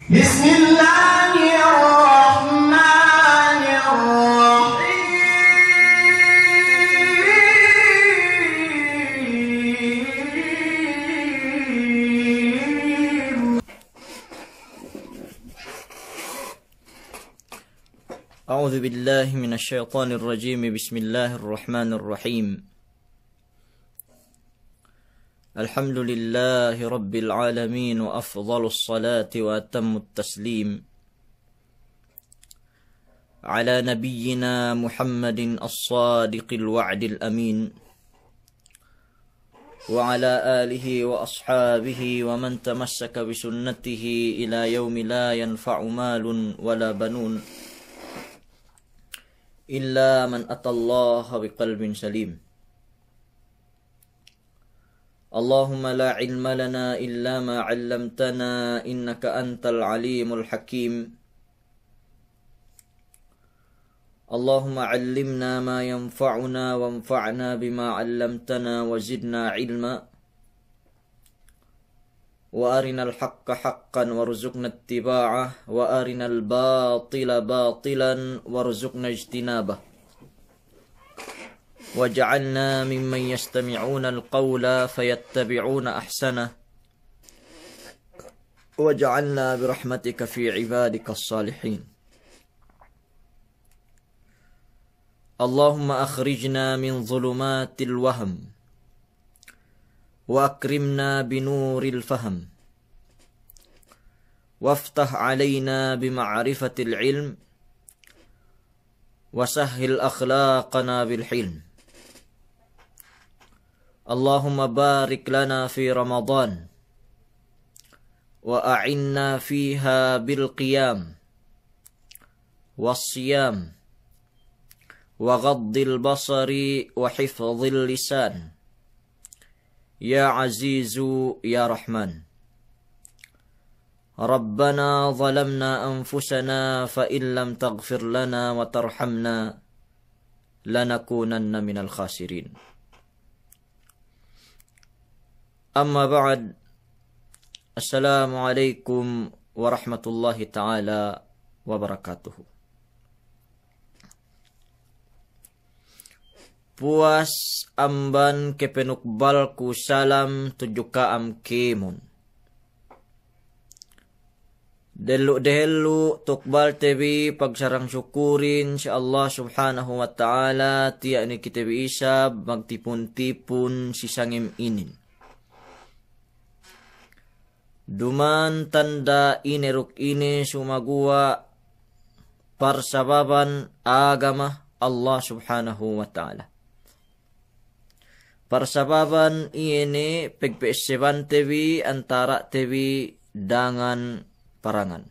بسم الله الرحمن الرحيم أعوذ بالله من الشيطان الرجيم. بسم الله الرحمن الرحيم. الحمد لله رب العالمين، وأفضل الصلاة وأتم التسليم على نبينا محمد الصادق الوعد الأمين، وعلى آله وأصحابه ومن تمسك بسنته إلى يوم لا ينفع مال ولا بنون إلا من أتى الله بقلب سليم. اللهم لا علم لنا إلا ما علمتنا إنك أنت العليم الحكيم. اللهم علمنا ما ينفعنا وانفعنا بما علمتنا وزدنا علما، وأرنا الحق حقا وارزقنا اتباعه، وأرنا الباطل باطلا وارزقنا اجتنابه، وجعلنا ممن يستمعون القول فيتبعون أحسنه، وجعلنا برحمتك في عبادك الصالحين. اللهم أخرجنا من ظلمات الوهم وأكرمنا بنور الفهم، وافتح علينا بمعرفة العلم، وسهل أخلاقنا بالحلم. اللهم بارك لنا في رمضان، وأعنا فيها بالقيام والصيام وغض البصر وحفظ اللسان، يا عزيز يا رحمن. ربنا ظلمنا أنفسنا فإن لم تغفر لنا وترحمنا لنكونن من الخاسرين. أما بعد، السلام عليكم ورحمة الله تعالى وبركاته. Puas amban kepenukbal ku salam tujuka am kemun. Delu tukbal tebi pagsarang syukurin si Allah subhanahu wa ta'ala tiya ni kita bisa magtipun-tipun si sangim inin. Duman tanda ineruk ini sumagua parsababan agama Allah subhanahu wa ta'ala. Parsababan ini pegpeseban tebi antara tebi dengan parangan.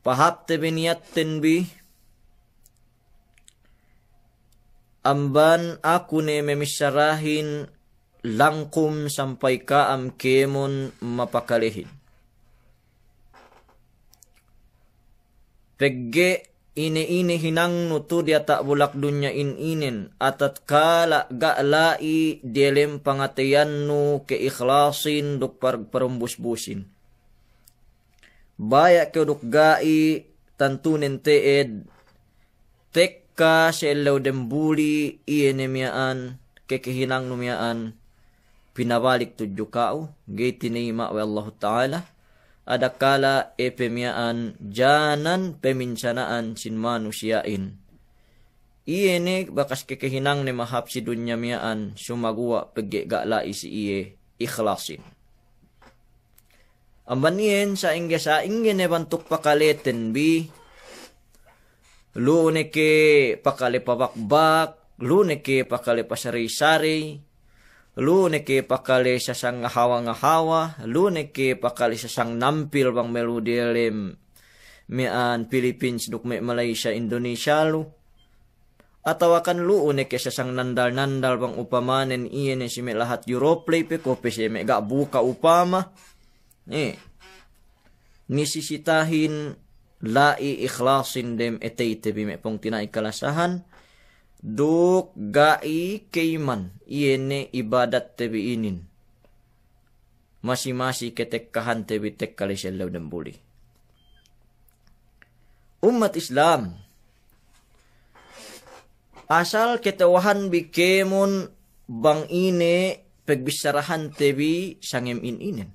Pahap tebi niat tenbi amban aku ne memisarahin langkum sampai kaam kemun mapakalihin. Pegge ini hinang nutu dia tak bulak dunya inin atat kala ga'lai delem pangatayan nu keikhlasin duk perumbus-busin. Bayak ke duk gai tantunin teed tekka selaw dembuli ienemiaan kekehinang numiaan pinabalik tuju kau gitinima wa Allah Ta'ala ada kala epemiaan janan pemincanaan sin manusiain. Iene bakas kekehinang ni mahap si dunya miaan sumagua pege gala isi iye ikhlasin. Ambanien sa ingge ne bantuk pakaleten bi lune ke pakale pabakbak, lune ke pakale pasari-sari, lune ke pakale sasang ngahawa-ngahawa, lune ke pakale sasang nampil bang meludelem mian Philippines duk me Malaysia Indonesia lu. Atau akan lune ke sasang nandal-nandal bang upamanen iye ne si me lahat Europlay pe kope si me gak buka upama. Nisisitahin lai ikhlasin dem etete bime pong tinai kalasahan duk gai keiman iene ibadat tebi inin masi-masi ketek kahante bitek kali selaw dembuli. Umat Islam, asal ketawahan bikemon bang ine pegbisarahan tebi sangem inen.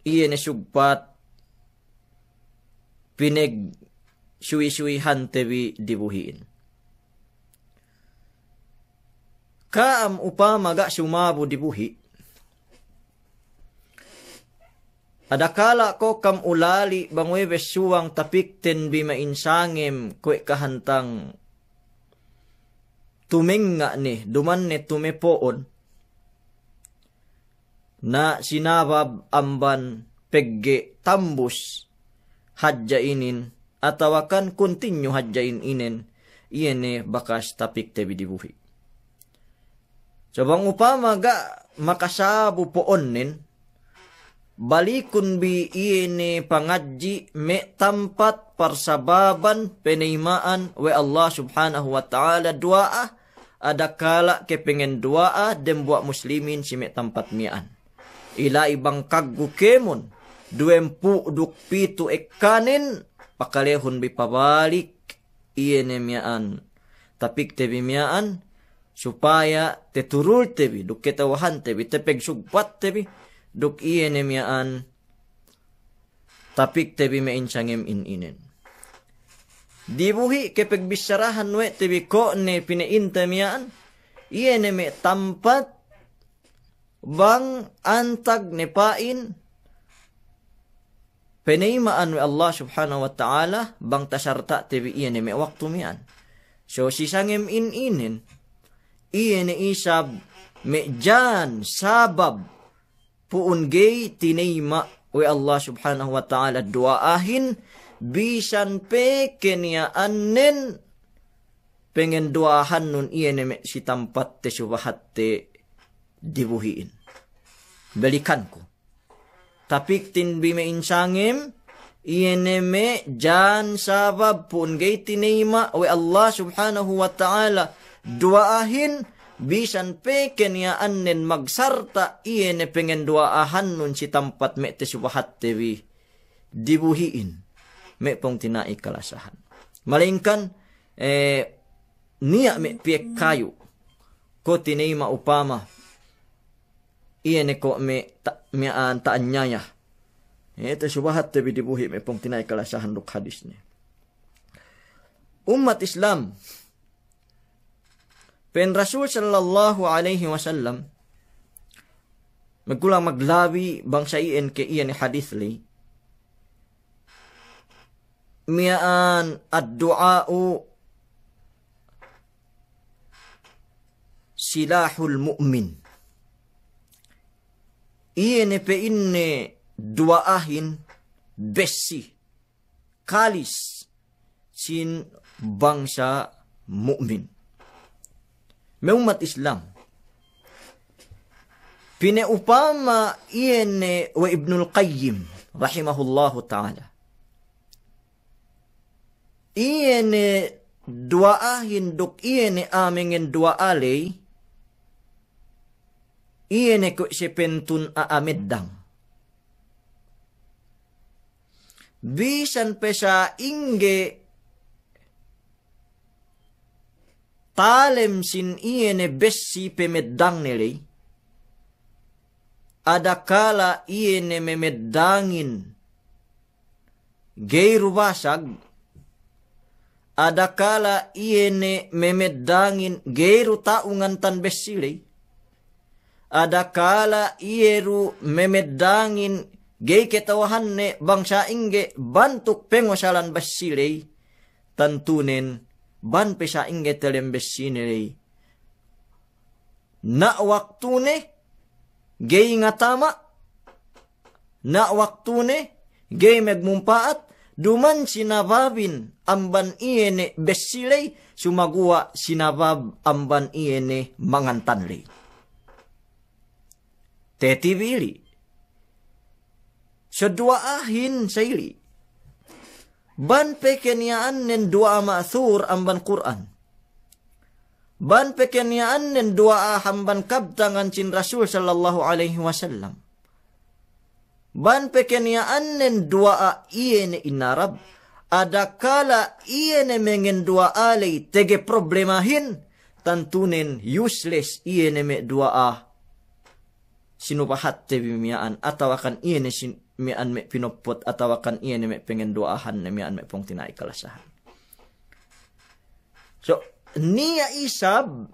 Iye ne sugpat pineg suwi-suwihan tebi dibuhiin. Kaam upama ga sumabu dibuhi. Adakala ko kam ulali bangwe besuang tapikten bima insangem kwe kahantang tuminga ni duman ne tumepoon na sinabab amban pegge tambus hadjainin atawakan continue hadjain inen iene bakas tapik tebi dibuhi. So bang upama ga makasabu poon nin balikun bi iene pangadji me tampat parsababan penaimaan we Allah subhanahu wa ta'ala duaa adakala kepengen duaa dem buat muslimin si me tampat mian ila ibang kaggu kemon 27 ekanin pakalehon bi pabalik iene mian tapik tebi mian supaya teturul tebi duk ketawahan tebi tepeg sugpat tebi duk iene mian tapik tebi mainsangem inen. Dibuhi kepeg bisarahan we tebi ko ne pineinta mian iene me tampat bang antag ne pain penaimaan we Allah subhanahu wa ta'ala bang tasarta tebi iene me waktu mian. So sisangem inen iene isab me jan sabab puun gay tinayma we Allah subhanahu wa ta'ala duaahin bisan pe keniaanen pengen duahan nun iene me si tampat te subahat te dibuhiin. Balikan ko. Tapik tin bime insangim iene me jan sabab puun gay tinayma we Allah subhanahu wa ta'ala duaahin bisan pe kenyaan nen magsarta iene pengen duaahan nun si tampat me te subahat tewi dibuhiin me pong tinai kalasahan. Malingkan niya me piek kayo ko tinayma upama iene ko me miaan taanyaya te subahat tewi dibuhi me pong tinai kalasahan duk hadis ni. Umat Islam pen Rasul sallallahu alaihi wasallam magkulang maglabi bangsa iyan ke iyan ni hadith li miaan ad-du'a'u silahul mu'min. Iyan pe inne du'aahin besi kalis sin bangsa mu'min. May umat Islam pineupama iene wa Ibnul Qayyim rahimahullahu ta'ala iene duaahin duk iene amingen duaalay iene ko sepentun aameddang bisan pesa inge talem sin iene besi pemeddang nilay adakala iene memeddangin gayru basag adakala iene memeddangin gayru taungan tan besilay adakala ieru memeddangin gay ketawahan ne bangsa inge bantuk pengosalan besilay tantunen ban pesa inge telembes sinilay na waktu ne gay nga tama na waktu ne gay megmumpaat duman sinababin amban iene besilay sumagua sinabab amban iene mangantanlay tetibili so duaahin sayli ban pekenyaan nen dua ma'thur amban Quran ban pekenyaan nen dua hamban kabtangan cin Rasul sallallahu alaihi wasallam. Ban pekenyaan nen dua iene inarab, ada kala iene mengen dua alay tege problemahin, tantunen useless iene me dua sinupahat te bimiaan, atau akan iene mian me pinopot, atau akan iene me pengen duahan ne mian me pong tinai kalasahan. So, niya isab,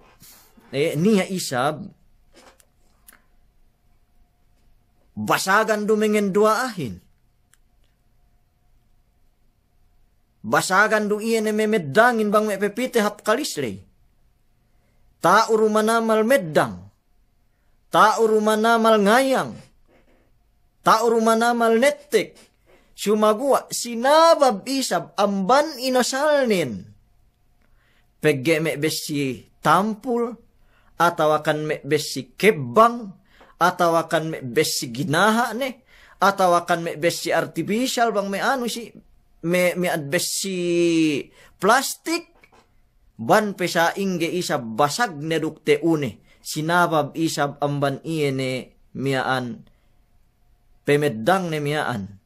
basagan dumengen duaahin. Basagan du iene me meddangin bang me pepite hap kalisle. Ta urumanamal meddang. Ta urumanamal ngayang. Ta urumanamal nettek. Sumagua sinabab isab amban inosalnin. Pegge me besi tampul, atau akan me besi kebang, atau akan me besi ginaha ne, atau akan me besi artificial bang me anu si, me ad besi plastik, ban pesa ingge isab basag ne dukte une, sinabab isab amban iene miaan, pemedang ne miaan,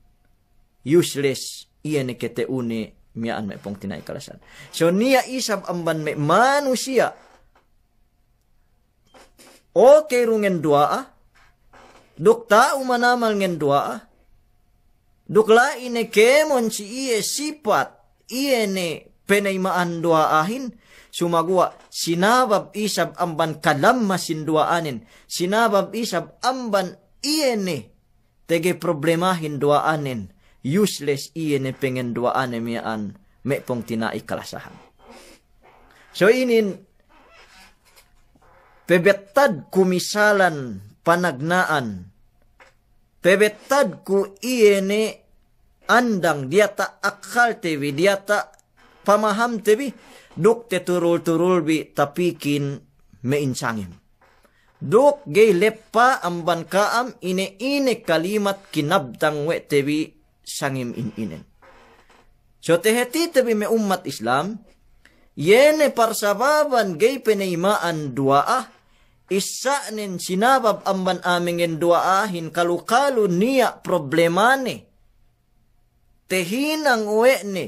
useless iene kete une, miaan may pong tinay kalasan. So niya isab amban may manusia. Okay rungen dua dukta umanamal ngen dua dukla ine kemon si iye sifat iye ne penaymaan duaahin sumagua sinabab isab amban kalammasin duaanin sinabab isab amban iye ne tege problemahin duaanin useless iyan pengen duaan mian me pong tinai kalasahan. So inin pebetad kumisalan panagnaan, pebetad ku iene andang diata akal tebi, diata pamaham tebi, duk te turul-turul bi tapikin meinsangim. Duk gay lepa amban kaam ine kalimat kinabtang we tebi sangim inen. So teheti tebi me umat Islam, yene parsababan gay penaimaan duaa, isa nin sinabab amban amingen duaahin kalukalu niya problemane, tehinang uwe ni,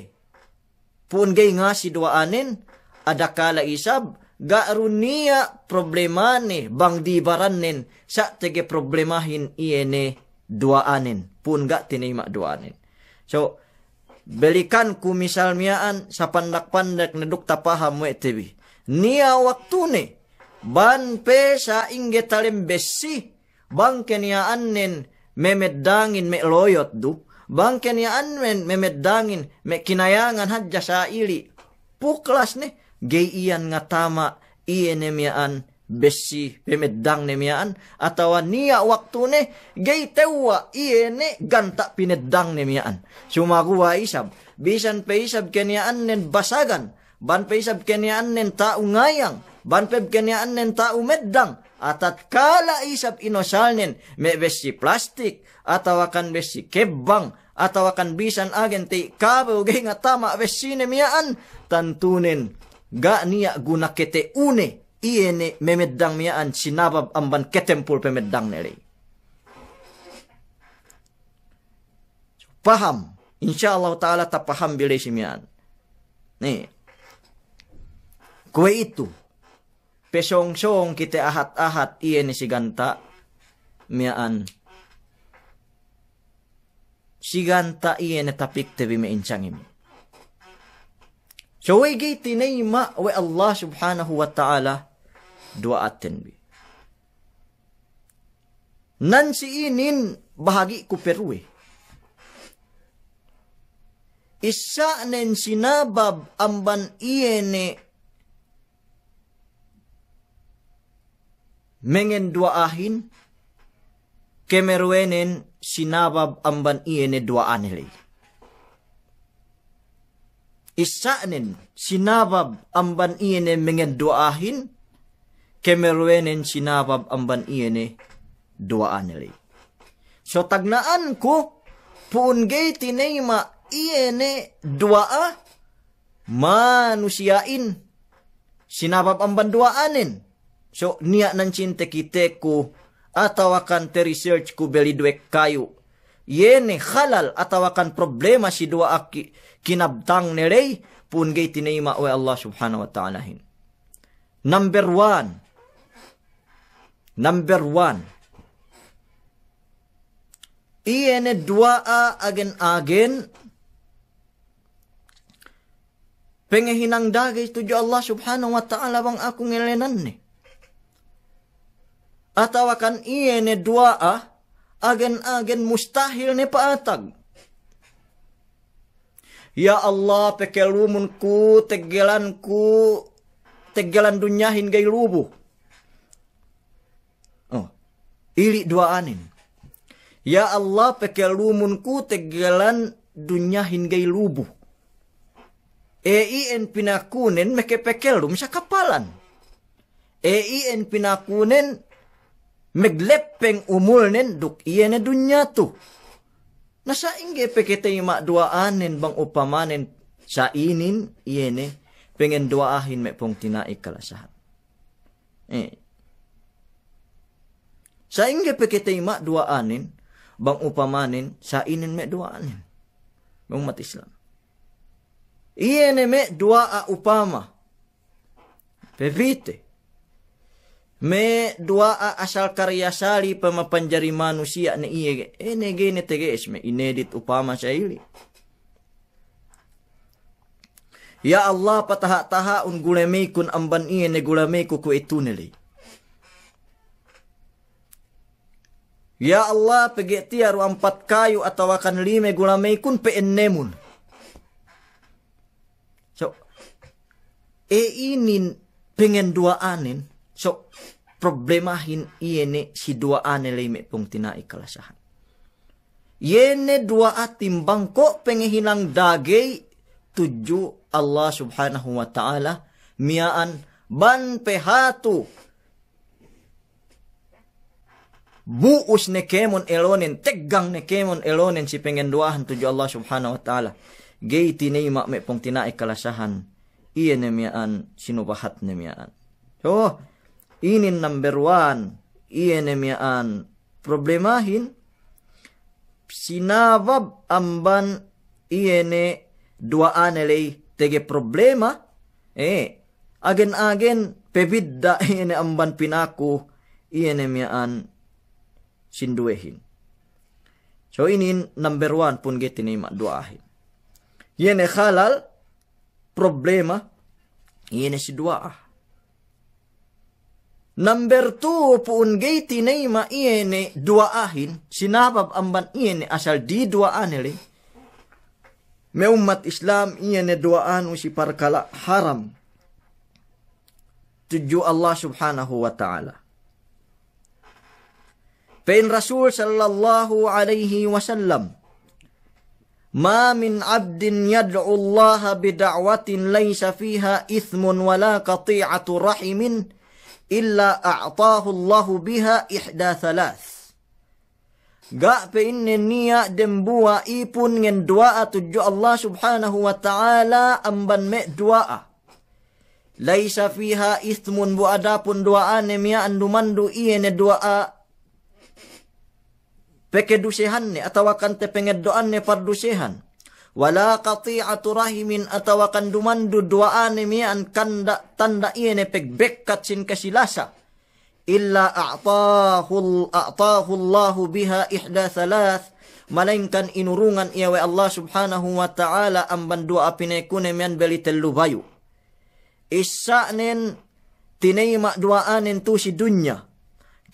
pun gay nga si duaanin, adakala isab, gaarun niya problemane, bang dibaranin, sa tege problemahin iyene duaanin, pun ga tinima duaanin. So, belikan ku misal miaan sa pandak-pandak na dukta paham mo itibi. Niya waktu ni, ban pe sa ingge talim besi, bang keniaan nin memeddangin me loyot du, bang keniaan nin memeddangin me kinayangan hadja sa ili. Puklas ni, gay iyan nga tama, iyan miaan, besi pemeddang ne miaan atawa niya waktu ne gay tewa iene ganta pineddang ne miaan sumaguwa isab bisan pe isab keniaan nen basagan ban pe isab keniaan nen tao ngayang ban pe keniaan nen tao meddang atat kala isab inosal nen me besi plastik atawa kan besi kebang atawa kan bisan agen ti kabe gay nga tama besi ne miaan tantunen ga niya guna kete une iene memeddang miaan sinabab amban ketempul pemeddang nere. Paham. InsyaAllah ta'ala tak paham bila si miaan. Nih. Kue itu. Pesong-song kita ahat-ahat iene si ganta miaan. Si ganta iene tapik tebi meincangim. So we gay tinayma we Allah subhanahu wa ta'ala dua aten bi. Nan si inin bahagi ku perwe. Isa nen sinabab amban iene mengen dua ahin kemerwenen sinabab amban iene dua anele. Isa nen sinabab amban iene mengen dua ahin kemerwenen sinabab amban iene dua anele. So tagnaan ko puun gay tinayma iene dua manusiain sinabab amban duaanin. So, niya nan cinte kite ko, atawakan te research ko beli duek kayu. Yene halal atawakan problema si dua kinabtang nerey, pun gay tinayma o Allah subhanahu wa ta'ala hin. Number one. Iyene dua agen-agen, pengehinang dagay tuju Allah subhanahu wa ta'ala bang akong ngelenan ni. Atawakan iyene dua agen-agen mustahil ni paatag. Ya Allah, pekelumun ku, tegelan dunyahin gay lubuh. Oh, ili duaanin. Ya Allah, pekelumun ku, tegelan dunyahin gay lubuh. En pinakunen, meke pekelum sa kapalan. En pinakunen, meglepeng umulnen, duk iyan dunya tu. Nasa ingge pekete ima duaanin bang upamanen sa inin iyene pengen duaahin me pong tinaik kalasahan. Sa ingge pekete ima duaanin bang upamanen sa inin me duaanin. Bang mat Islam. Iyene me duaa upama. Pevite. Me dua asal karya sali pemapanjari manusia na iye. Gene teges me inedit upama sa ili. Ya Allah pataha-taha un gulamay kun amban iye ne gulamay ku itunili. Ya Allah pegeti aru 4 kayu atawakan 5 gulamay kun peennemun. So, inin pengen duaanin. So, problemahin iyene si duaan lime pong tinaik kalasahan. Yene dua timbang ko pengehinang dagay tuju Allah subhanahu wa ta'ala miyaan ban pehatu buus ne kemon elonen tegang ne kemon elonen si pengen duahan tuju Allah subhanahu wa ta'ala gay tinayma me pong tinaik kalasahan iyene miyaan sinubahat ne miyaan. So, inin number 1, iyene miyaan problemahin, sinabab amban iyene duaanelay tege problema, agen-agen pebidda iyene amban pinaku, iyene miyaan sinduehin. So inin number 1 pun getinima duahin. Iyene halal, problema, iyene si duaa. Number 2, puun gay tinayma iyene duaahin, sinabab amban iyene asal di duaanele. May umat Islam iyene duaanu si parkala haram. Tuju Allah subhanahu wa ta'ala. Pain Rasul sallallahu alaihi wasallam, ma min abdin yad'u Allah bida'watin laysa fiha ithmun wala qati'atu rahimin, illa a'tahu Allahu biha ihda thalath. Ga pe inne niya dembua ipun ngen duaa tuju Allah subhanahu wa ta'ala amban me duaa. Laisa fiha ithmun bu adapun duaane miya andumandu iyene duaa pekedusehan ne atawakan te pengeddoan ne pardusehan. Wala qati'atu rahimin atawakan dumandu duaane miyan kanda tanda iyene pegbekkat sin kasilasa. Illa a'tahu Allahu biha ihda thalath. Malainkan inurungan iyawe Allah subhanahu wa ta'ala amban dua pinekune miyan beli tellubayu. Isa'nen tinayma duaanen tu si dunya.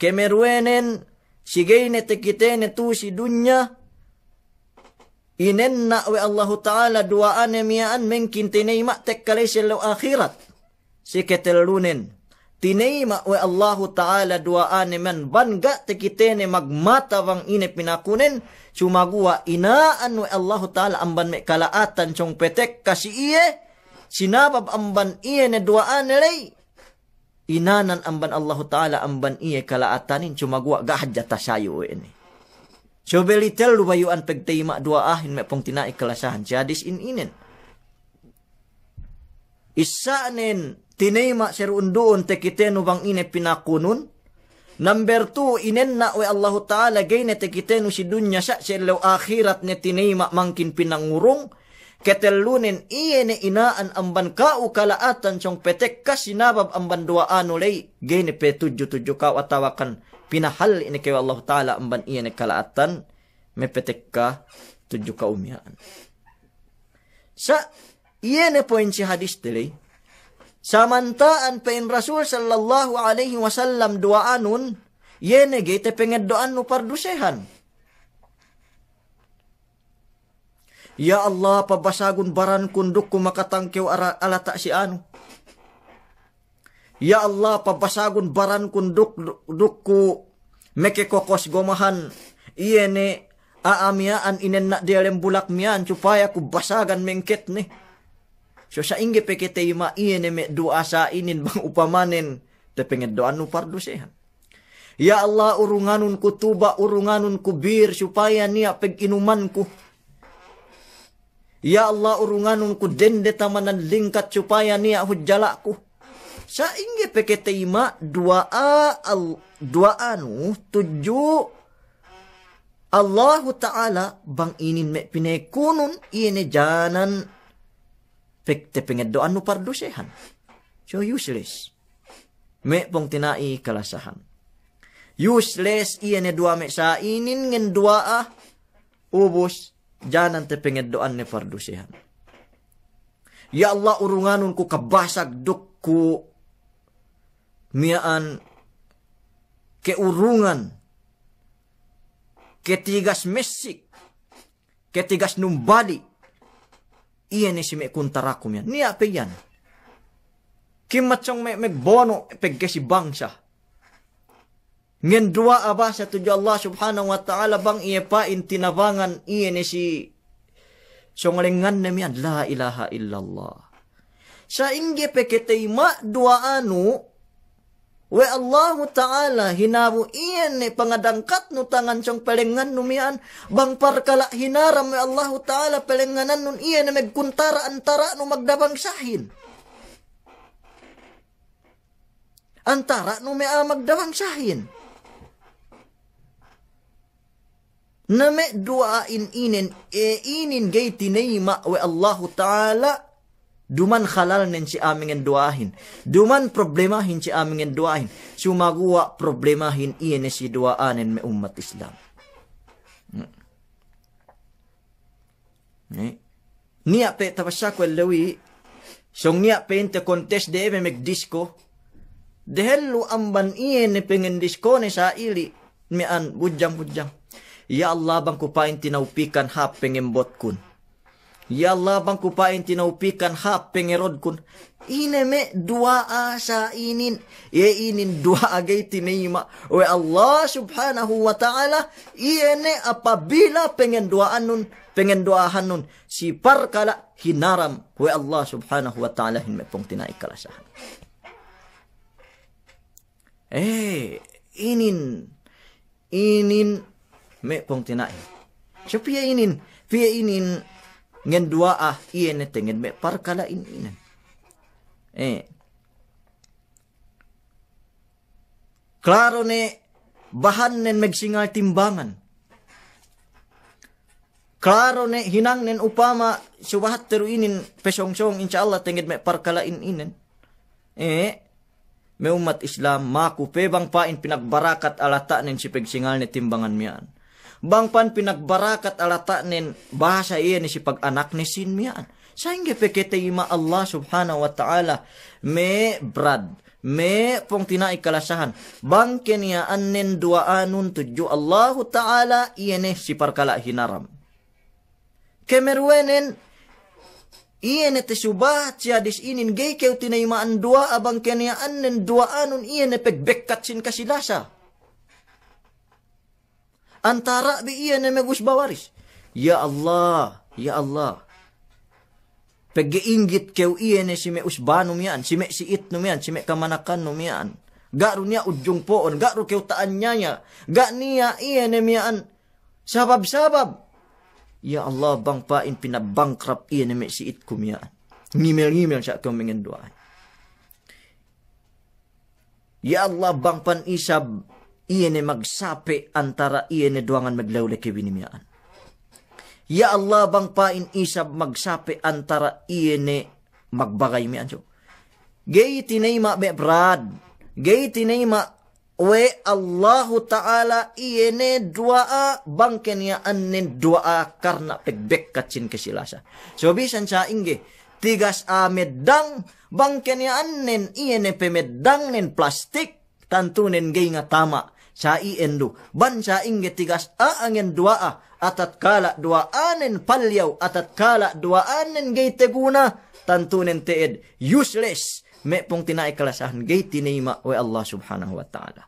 Kemerwenen sigayne tekitene tu si dunya. Inenna we Allah Ta'ala duaane miyaan mengkin tinayma tekkalesel lo akhirat. Si ketelunen. Tinayma we Allah Ta'ala duaane man bangga tekitene magmatawang ine pinakunen. Sumagua inaan we Allah Ta'ala amban me kalaatan chong petek kasi iye. Sinabab amban iye ne duaane lay. Inanan amban Allah Ta'ala amban iye kalaatanin sumagua gahadjata sayo ini. So belitel lubayuan pagtayma duaahin may pong tinaik kalasahan. Si hadis inin. Isaanin tinema serundoon te kiteno bang ine pinakunun. Number 2, inen na we Allah Ta'ala gayne te kiteno si dunya sa selaw akhirat ne tinema mangkin pinangurong. Ketelunin iyene inaan amban kau kalaatan siyong petek ka sinabab amban duaan ulay. Gayne pe tuju ka atawakan pinahal ini kay Allah Ta'ala amban iyene kalaatan. May petek ka tuju ka umyaan. Sa iyene po si hadis dili. Samantaan pa in Rasul sallallahu alaihi wasallam duaanun, yene gite pengeddoan no pardusehan. Ya Allah, pabasagun baran kunduk ko makatangkew alata si ano. Ya Allah, pabasagun baran kunduk ko mekekokos gomahan. Iyene aamiaan inen na dialem bulak miyan supaya ko basagan mengket ni. So sa ingi pekete ima iyene me dua sa inin bang upamanen te pengeddoan no pardusehan. Ya Allah, urunganun ko tuba, urunganun ko bir supaya niya pag-inuman ko. Ya Allah, urunganun ko dende tamanan lingkat supaya niya hujjala ko. Sa ingi pekete ima duaanu tuju Allah Ta'ala bang inin me pinekunun ine janan te pengeddoan no pardusehan. So useless. Me pong tinai kalasahan. Useless iyene dua me sa inin ngen dua ubos janan te pengeddoan ne pardusehan. Ya Allah, urunganun ko kabasag dukku miaan keurungan ketigas mesik ketigas numbali. Iyan si me kuntarakum yan. Niya pe yan. Kimatsong me bono pegke si bangsa. Ngen dua aba sa tuju Allah subhanahu wa ta'ala bang iya pa intinabangan iyan si songalingan na miyan. La ilaha illallah. Sa inge pekete ma dua anu we Allah Ta'ala hinabu iyan pangadangkat no tangan siyang pelengan numian bang parkala hinaram we Allah Ta'ala pelenganan nun iyan magkuntara antara no magdabangsahin. Antara no mea magdabangsahin. Na me duain inin inin gay tinayma we Allah Ta'ala duman halal nen si amingen duahin. Duman problemahin si amingen duahin. Sumagawa problemahin iyan si duaanen me umat Islam. Niya pe tapasya ko lawi. Song niya pe inte contest de eme megdisko. Dehelu amban iyan ne pengen disko ne sa ili. Mian bujang. Ya Allah, bang kupain tinaupikan hap pengembot kun. Ya Allah, bang kupain tinaupikan hap pengerod kun. Ine me dua sa inin. Ye inin dua agay tinima. We Allah subhanahu wa ta'ala. Iene apabila pengen duahan nun. Si parkala hinaram. We Allah subhanahu wa ta'ala hinme pong tinaikalasahan. Inin me pong tinai. So piya inin ngen dua iene tengen me parkala inen. Klaro ne bahan nen megsingal timbangan. Klaro ne hinang nen upama subahat teru inin pesongsong insyaallah tengen me parkala inen. Me umat Islam maku pebang pain pinagbarakat alata nen si pegsingal ne timbangan mian. Bangpan pinagbarakat alata nen bahasa iya ni si pag-anak ni sin mian. Saingge pekete ima Allah subhanahu wa ta'ala me brad, me pong tinaikalasahan. Bangken niya anen duaanun tuju Allah ta'ala iya ni si parkala hinaram. Kemerwenen iya ni tesubat si hadis inin gay keu tinaimaan dua abang kenya anen duaanun iya ni pegbekat sin kasilasa. Antara bi iya na megus bawaris. Ya Allah. Pag-iinggit kew iya na si me usbano miyan, si me siit no miyan, si me kamanakan no miyan. Garo niya udyong poon, garo kew taan niya. Ga niya iya na miyan. Sabab. Ya Allah, bang pain pinabangkrap iya na me siit ko miyan. Ngimel-ngimel siya kew mengenduan. Ya Allah bang panisab iyene magsape antara iyene duangan maglawle ke binimiaan. Ya Allah bang pain isab magsape antara iyene magbagay mi anjo. Gay tinayma be brad. Gay tinayma we Allahu Ta'ala iyene duaa bangken ya annen duaa karena pegbek kacin kesilasa. So bisan sa ingge tigas medang bangken ya annen iyene pemedang nen plastik tantunen gay nga tama sa iendu. Ban sa ingge tigas angen duaa atat kala duaanen palyaw atat kala duaanen gay teguna tantunen teed useless. Me pong tinay kalasahan gay tinayma we Allah Subhanahu wa Ta'ala.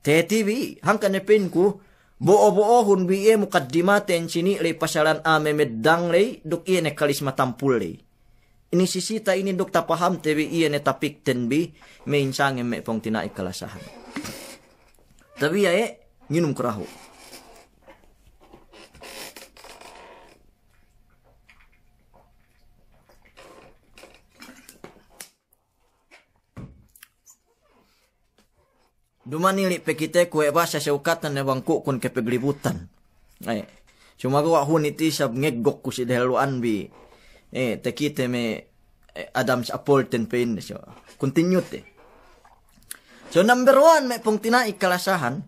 TV hangkan nepin ku buo-buohun biye mukaddimaten sini le pasalan ame meddang le duk iye ne kalis matampul le. Ini sisita ini duk tapaham TV iye ne tapik ten bi me insang me pong tinay kalasahan. Tapi ya nginum kerahu. Dumanili pekite kue basa seukatan ne bangku kun kepeglibutan. Ay, cuma gua huniti sab ngegok ku si deluan bi. Tekite me Adams Apolten pain so. Continue te. So number 1 me pong tinai kalasahan.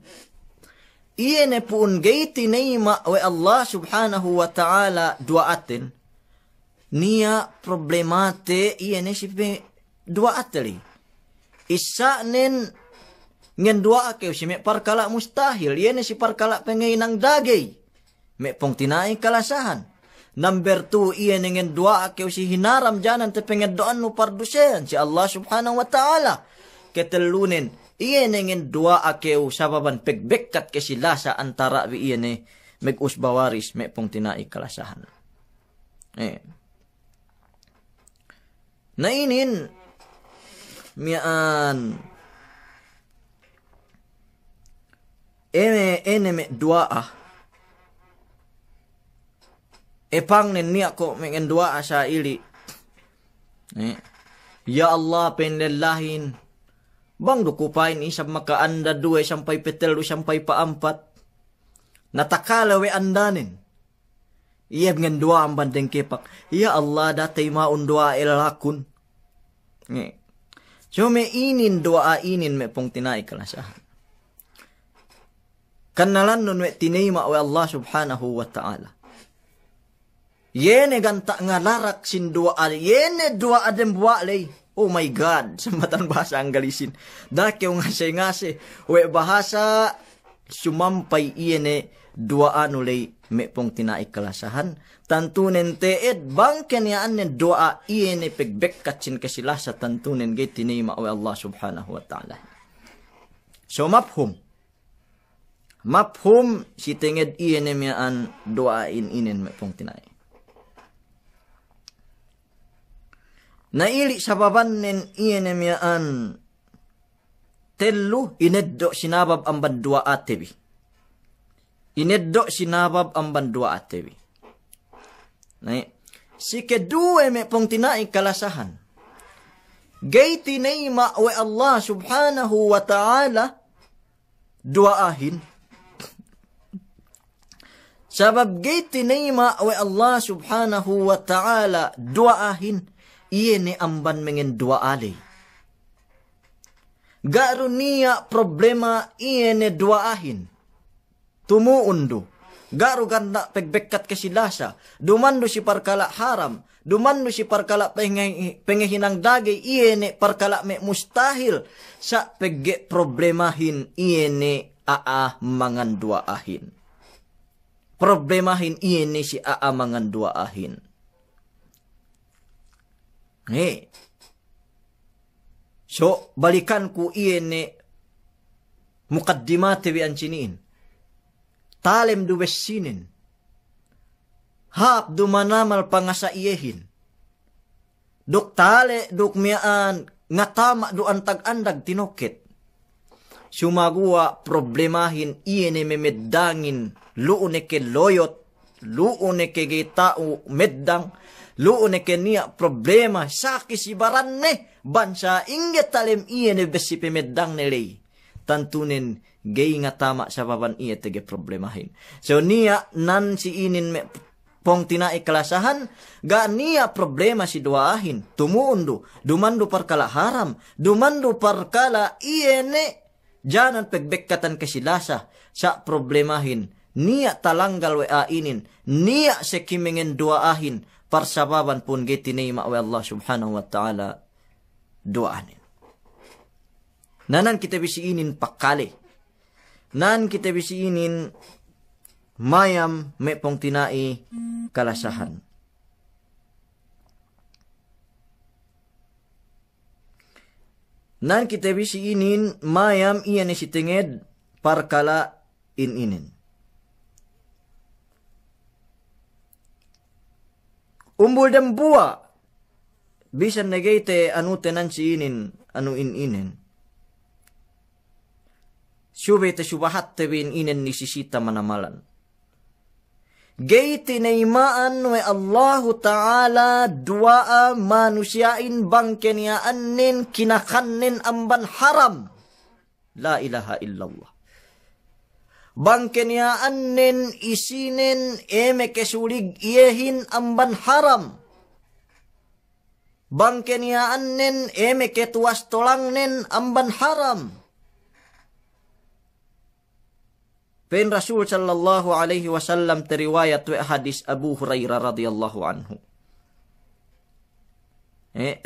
Iye ne pun gaiti neima we Allah Subhanahu wa Ta'ala duaatin. Nia problemate iye ne si duaateli. Isa nen ngen dua akeu si me parkala mustahil. Yene si parkala pengainang dagay. Me pong tinay kalasahan. Number 2, iyan ngen dua akeu si hinaram janan te pengedoan no pardusen. Si Allah Subhanahu wa Ta'ala. Ketelunin. Iyan ngen dua akeu sababan pegbekkat kesilasa antara bi iyan meg-usbawaris. Me pong tinay kalasahan. Nainin. Miyaan. Ene dua epang nen niya ko mengen dua sa ili. Ya Allah penlelahin bang dukupain isab makaanda 2 sampai petelu sampai paampat natakala we andanin. Iya ngen dua ang bandeng kepak. Ya Allah datay maun dua elakun. So me inin dua inin me pong tinay kalasahan. Kanalan nun we tinayma we Allah Subhanahu wa Ta'ala. Yene ganta nga larak sin dua yene dua adem buwalay. Oh my God, sa matang bahasa ang galisin. Dakyo ngase we bahasa sumampay iyene dua anulay me pong tinay kalasahan. Tantunen teed bangken yaan ne dua iyene pegbek katsin kasilasa tantunen gay tinayma we Allah Subhanahu wa Ta'ala. So Maphum si tinged iyan miyaan doain inin me pong tinay. Naili sa babanen iyan miyaan telu ineddo sinabab ang bandua atebi. Ineddo sinabab ang bandua atebi. Si kedue me pong tinay kalasahan. Gay tinayma we Allah Subhanahu wa Ta'ala duaahin. Sabab gay tinayma we Allah Subhanahu wa Ta'ala duaahin. Iye ni amban mengen duaalay. Garo niya problema iye ni duaahin. Tumuundo. Garo ganda pegbekkat kesilasa. Dumando si parkala haram. Dumando si parkala pengehinang dagay. Iye ni parkala me mustahil. Sa pegge problemahin iye ni mangan duaahin. Problemahin iye ni si mangan duaahin. So, balikan ko iyan mukaddimate bi anciniin. Talem duwes sinin. Hap dumanamal pangasa iyehin. Duk tale, duk miyaan, ngatama doan tag-andag tinoket. Sumagua problemahin iyan memeddangin luune ke loyot, luune ke gitao meddang, Luon kenia problema sa kisibaran ne. Bansa inget talem iye ne besi pemedang nelay. Tantunin gay nga tama sa baban iye tege problemahin. So niya nan si inin me pong tinai kalasahan. Ga niya problema si duahin. Tumuundo. Dumando parkala haram. Dumando parkala iye ne. Janan pegbekatan kasilasa sa problemahin. Niya talanggal we ainin. Niya se kimingen duaahin. Parsababan pun gitinay ma'we Allah subhanahu wa ta'ala duaanin. Nanan kita bisiinin pakali. Nan kita bisiinin mayam may pong tinai kalasahan. Nan kita bisiinin mayam iyan si tinged parkala ininin. Umbul dan buwa. Bisan negate anu tenan si inin, anu ininen. Syube te syubahat te bin inen ni sisita manamalan. Gate naimaan we Allahu Ta'ala duaa manusiain bangkeniaanin kinakanin amban haram. La ilaha illallah. Bangkeniaanin isinin eme kesulig iyehin amban haram. Bangkeniaanin eme ketuas tolangnin amban haram. Pen Rasul sallallahu alaihi wasallam teriwayat wa hadis Abu Hurairah radhiyallahu anhu.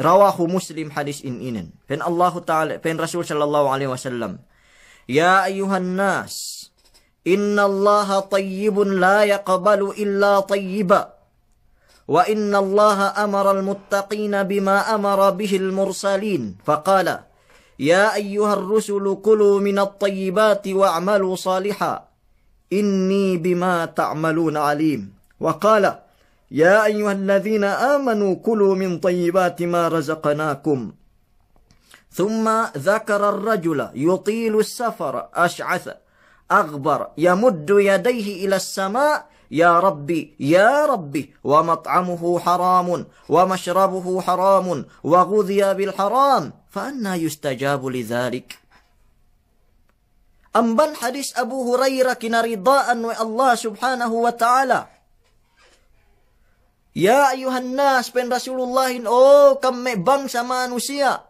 Rawahu Muslim hadis inin. Pen Allah Ta'ala, pen Rasul sallallahu alaihi wasallam. Ya ayuhan nas. Inna Allah tayyibun la yaqbalu illa tayyiba. Wa inna Allah amara al-muttaqina bima amara bihi al-mursalin. Faqala, Ya ayyuhar rusulu kulu minat tayyibati wa'amalu saliha. Inni bima ta'maluna alim. Wa qala, Ya ayyuhalladzina amanu kulu min tayyibati ma razaqnakum. Thumma dhakara ar-rajula yutilu as-safara ash'atha. أغبر يمد يديه إلى السماء يا ربي يا ربي ومطعمه حرام ومشربه حرام وغذي بالحرام فأنا يستجاب لذلك. Amban hadis Abu Hurairah kinaridaan wa Allah subhanahu wa ta'ala. Ya ayuhan nas pen Rasulullahin kami bangsa manusia.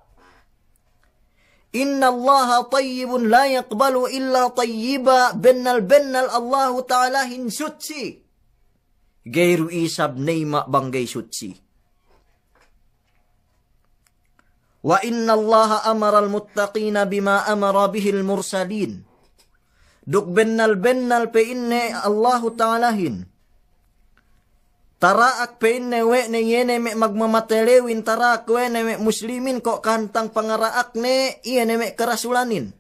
Inna Allah tayyibun la yaqbalu illa tayyiba bennal Allah Ta'ala hinsutsi. Gairu isab neima banggay sutsi. Wa inna Allah amara al-muttaqina bima amara bihi al-mursalin. Duk bennal pe inne Allah Ta'alahin. Taraak pe inne we ne yene me magmamatelewin taraak we ne me muslimin kok kantang pangaraak ne yene me karasulanin.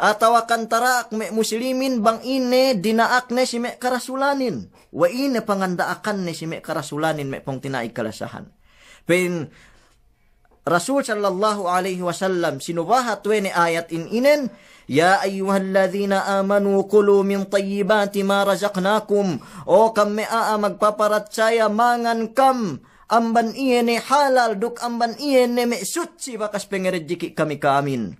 Atawakan taraak me muslimin bang ine dinaak ne si me karasulanin. Wa ine pangandaakan ne si me karasulanin me pong tinai kalasahan. Pen Rasul sallallahu alaihi wasallam sinubahat we ne ayat inen. Ya ayyuhalladzina amanu kulu min tayyibati ma razaqnakum. O kami magpaparatsaya mangan kam. Amban iye halal duk amban iye me sutsi bakas pengerejiki kami kamin.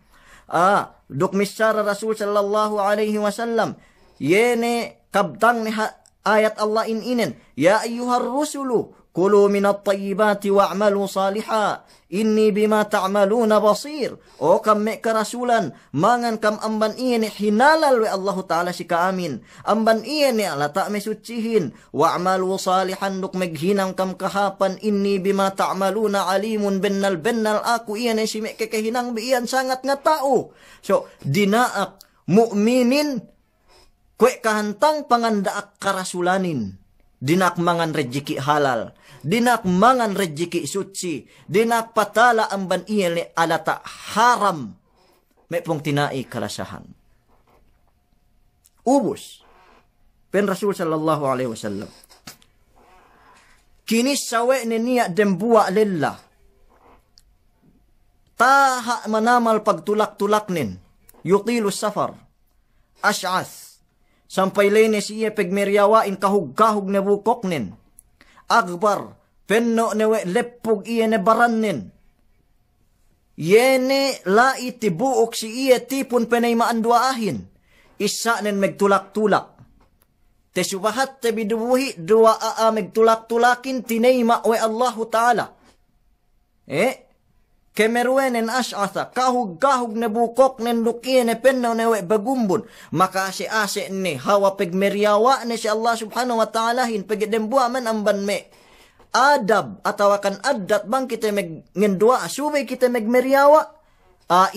Duk misyara Rasul sallallahu alaihi wasallam. Yene kabdang ni ayat Allah inen. Ya ayyuhar rusulu kulu minat tayyibati wa'malu saliha. Inni bima ta'maluna basir. O kam me karasulan. Mangan kam amban iye hinalal we Allah Ta'ala si kaamin. Amban iye alata me sutsihin. Wa'malu salihan duk meghinang kam kahapan. Inni bima ta'maluna alimun bennal aku iye si me kekehinang biyan sangat nga tao. So, dinaak mu'minin kwe kahantang pangandaak karasulanin. Dinak mangan rejeki halal. Dinak mangan rejeki suci. Dinak patala amban iye alata haram. May pong tinai kalasahan. Ubus. Pen Rasul sallallahu alaihi wasallam. Kinis sawe ni niya dembuwa lillah. Taha manamal pagtulak-tulak nin. Yutilu safar. Ash'ath. Sampay lene siya pegmeryawain kahug-kahug na bukok nin. Akbar, penno newe lepog iyene barannen. Yene la itibuok si iye tipon penay maanduaahin. Isa nen megtulak-tulak. Te subahat te bidubuhi dua megtulak-tulakin tinayma we Allahu Ta'ala. Kemerwenen as'atha, kahug-kahug na bukok nen lukien penno newe bagumbun. Maka ase-ase ni hawa pegmeryawa ni si Allah subhanahu wa ta'ala hin pagidembuha man amban me. Adab atawakan adat bang kita ngendua asubay kita megmeryawa.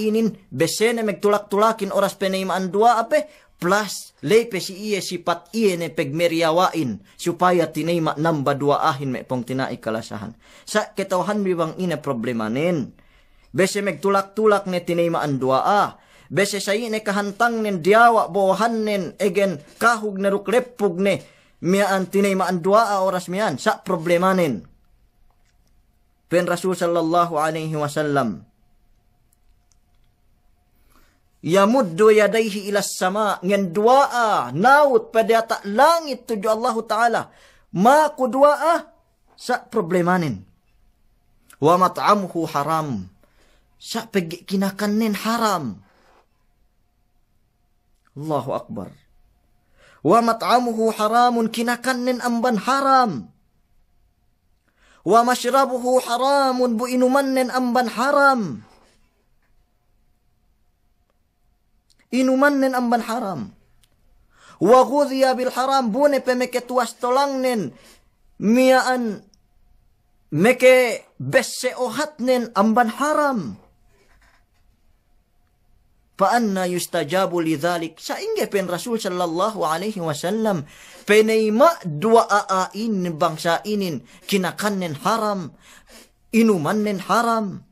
Inin besene megtulak-tulakin oras penaymaan dua ape. Plus lepe si iye sipat iye ne pegmeryawain supaya tinayma namba duaahin me pong tinai kalasahan. Sa ketawhan bibang ina problemanin. Bese megtulak-tulak ne tinaymaan duaa. Bese sayi ne kahantang nen diawa bohan nen egen kahug na ruklepug ne miyaan tinaymaan duaa oras miyan. Sa problemanin. Pen Rasul sallallahu alaihi wasallam. Yamuddu yadayhi ilas sama ngen duaa naut pada tak langit tuju Allah Ta'ala ma ku duaa sa problemanin wa mat'amuhu haram sa pegi kinakanin haram Allahu Akbar wa mat'amuhu haramun kinakanin amban haram wa mashrabuhu haramun bu inumanin amban haram inuman nen amban haram. Wa ghudhiya bil haram bune pe meke tuas tolang nen miaan meke besse ohat nen amban haram. Fa anna yustajabu lidhalik sa inge pen Rasul sallallahu alaihi wasallam penayma dua aain bangsa inin kinakan nen haram inuman nen haram.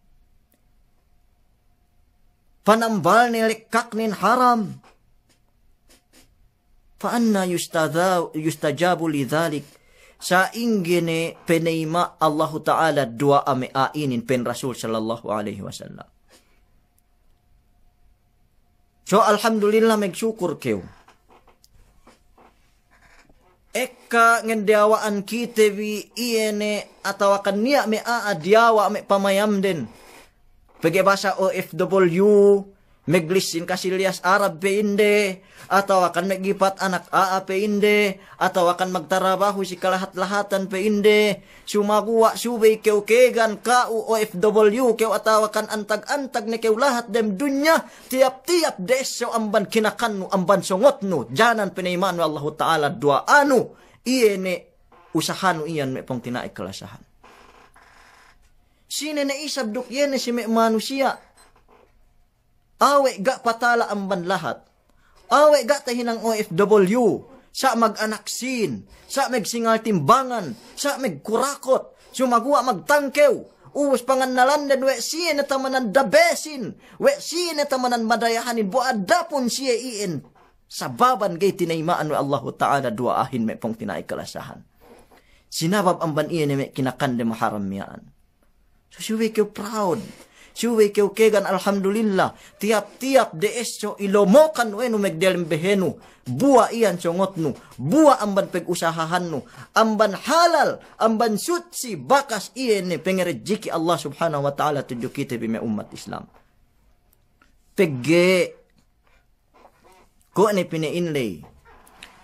Panambal ni lekak nin haram. Fa'anna yustajabu lidhalik. Sa ingene penayma Allah Ta'ala dua ame ainin pen Rasul sallallahu alaihi wasallam. So alhamdulillah megsyukur kew. Eka ngendiawaan kita wi iene atawakan niya me diawa me pamayam din. Pagi bahasa OFW, meglisin kasilyas Arab pe inde, atau akan megipat anak AA pe inde, atau akan magtarabaho si kalahat-lahatan pe inde, sumaguwa subay kew kegan kau OFW kew atau akan antag-antag ne kew lahat dem dunya, tiap-tiap deso amban kinakanu amban songotnu, janan penimanu Allah Ta'ala dua anu, iye ne usahanu iyan me pong tinaik kalasahan. Sine na isabduk yene si me manusia. Awe ga patala amban lahat. Awe ga tahinang OFW. Sa mag-anaksin. Sa magsingal timbangan. Sa magkurakot. Sumagwa magtangkew. Uwos pangan nalandan. We siye na tamanan dabesin. We siye na tamanan madayahanin. Buadapon siye iin. Sa baban gay tinaymaan we Allah Ta'ala duaahin me pong tinaikalasahan. Sinabab amban iyan me kinakande maharam yaan. So siwe kew proud. Siwe kew kegan alhamdulillah. Tiap-tiap deesyo ilomokan wenu megdelem behenu. Buwa iyan songotnu. Buwa amban peg-usahahannu. Amban halal. Amban sutsi. Bakas iyan pengerejiki Allah subhanahu wa ta'ala tuju kita bime umat Islam. Pegge. Ko ni pinainlay.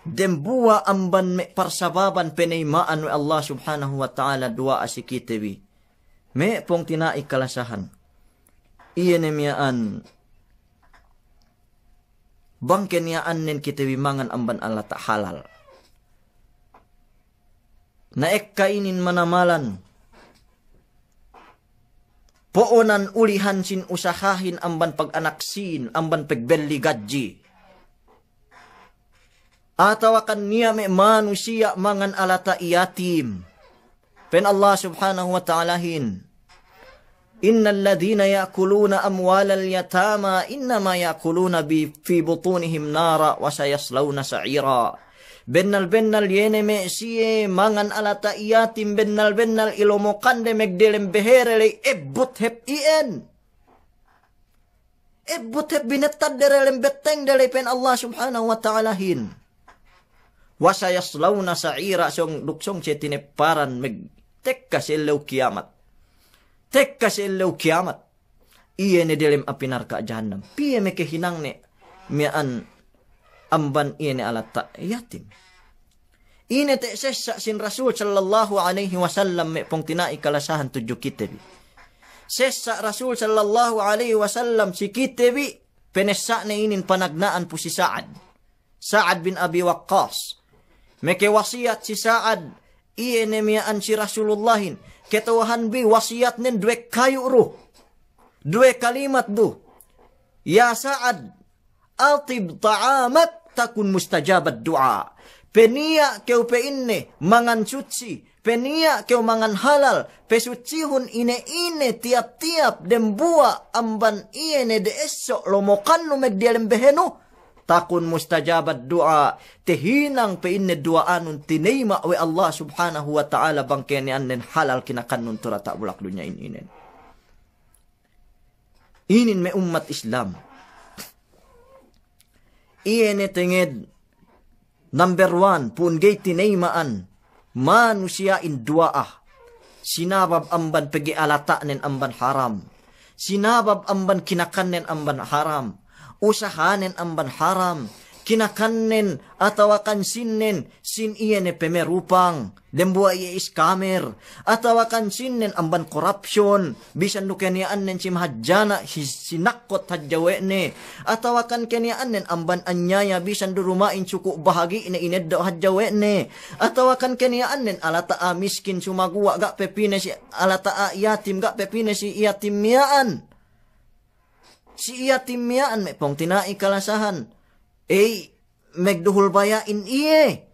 Dembuwa amban me parsababan penaymaan wa Allah subhanahu wa ta'ala dua asikita bi. Me pong tinaik kalasahan. Iyan miyaan. Bangken yaan nen kita bimangan amban Allah tak halal. Naek kainin manamalan. Poonan ulihan sin usahahin amban pag-anaksin, amban pagbeli gaji. Atawakan niya me manusia mangan alata iyatim. Pen Allah subhanahu wa ta'alahin. Innal ladhina ya'kuluna amwalal yatama innama ya'kuluna fi butunihim nara wa sayaslawna sa'ira. Bennal yene me siye mangan alata iyatim bennal ilomokande megdelem beherele ebbut hep ien. Ebbut hep binetad derelem beteng dele pen Allah subhanahu wa ta'alahin. Wa sayaslawna sa'ira song luksong cetine paran meg tekka selaw kiamat. Tekka selaw kiamat. Iye ne dalam api neraka jahannam. Piye me kehinang ne mian amban iye ne alata yatim. Ine te sessa sin Rasul sallallahu alaihi wasallam me pong tinai kalasahan tujuh kitabi. Sessa Rasul sallallahu alaihi wasallam si kitabi penessa ne inin panagnaan po si Sa'ad. Sa'ad bin Abi Waqqas. Meke wasiat si Sa'ad iye ne mian si Rasulullahin. Ketuhan bi wasiat nen dua kayu ruh. Dua kalimat do. Ya Sa'ad, atib ta'amak takun mustajabat doa. Penia keu pe inne mangan suci. Penia keu mangan halal. Pesucihun ine tiap-tiap dembua amban iene de esok lomokan no megdialem beheno. Takun mustajabat doa. Tehinang pe inne doa anun tinema we Allah subhanahu wa ta'ala bangkeni annen halal kinakan nun turata bulak dunya inen. Inin me umat Islam. Iene tenged number 1 pun gay tinaymaan manusia in duaah. Sinabab amban pegi alata nen amban haram. Sinabab amban kinakan nen amban haram. Usahanen amban haram. Kinakannen atawakan sinnen sin iene pemerupang. Dembua iye iskamer. Atawakan sinnen amban korupsyon. Bisan do kaniaan nen si mahadjana sinakot hadjawe ne. Atawakan kaniaan nen amban anyaya bisan do rumain suku bahagi ina ineddo hadjawe ne. Atawakan kaniaan nen alata a miskin sumagua gak pepine si alata a yatim gak pepine si yatim miaan. Si yatim miaan me pong tinai kalasahan. Megduhul bayain iye.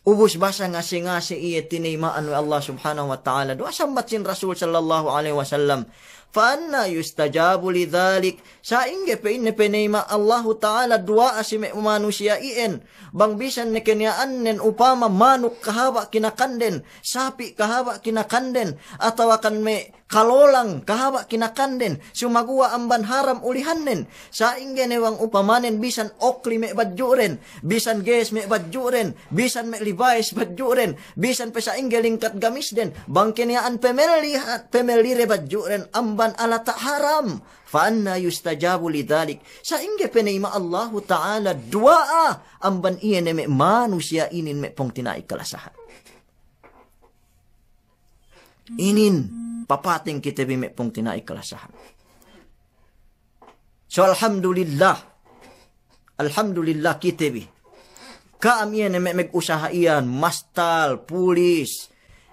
Ubus basa ngasi-ngasi iye tinimaan wa Allah subhanahu wa ta'ala. Doa sambat sin Rasul sallallahu alaihi wasallam. Faanna yustajabu lidhalik. Sa inge pe inne penima Allah ta'ala dua asime manusia ien. Bang bisan ne kenyaan nen upama manuk kahaba kinakanden. Sapi kahaba kinakanden. Atawakan me kalolang kahaba kinakanden. Sumagua amban haram ulihannen. Sa inge newang upamanen bisan okli me badjuren. Bisan ges me badjuren. Bisan me libais badjuren. Bisan pesa inge lingkat gamis den. Bang kenyaan pemelire badjuren amban alata haram. Faanna yustajabu lidhalik. Sa inge penima Allah ta'ala duaa amban iyan me manusia inin me pong tinai kalasahan. Inin papating kita me pong tinai kalasahan. So alhamdulillah kita bi. Kaam iyan me meg-usaha iyan mastal, pulis,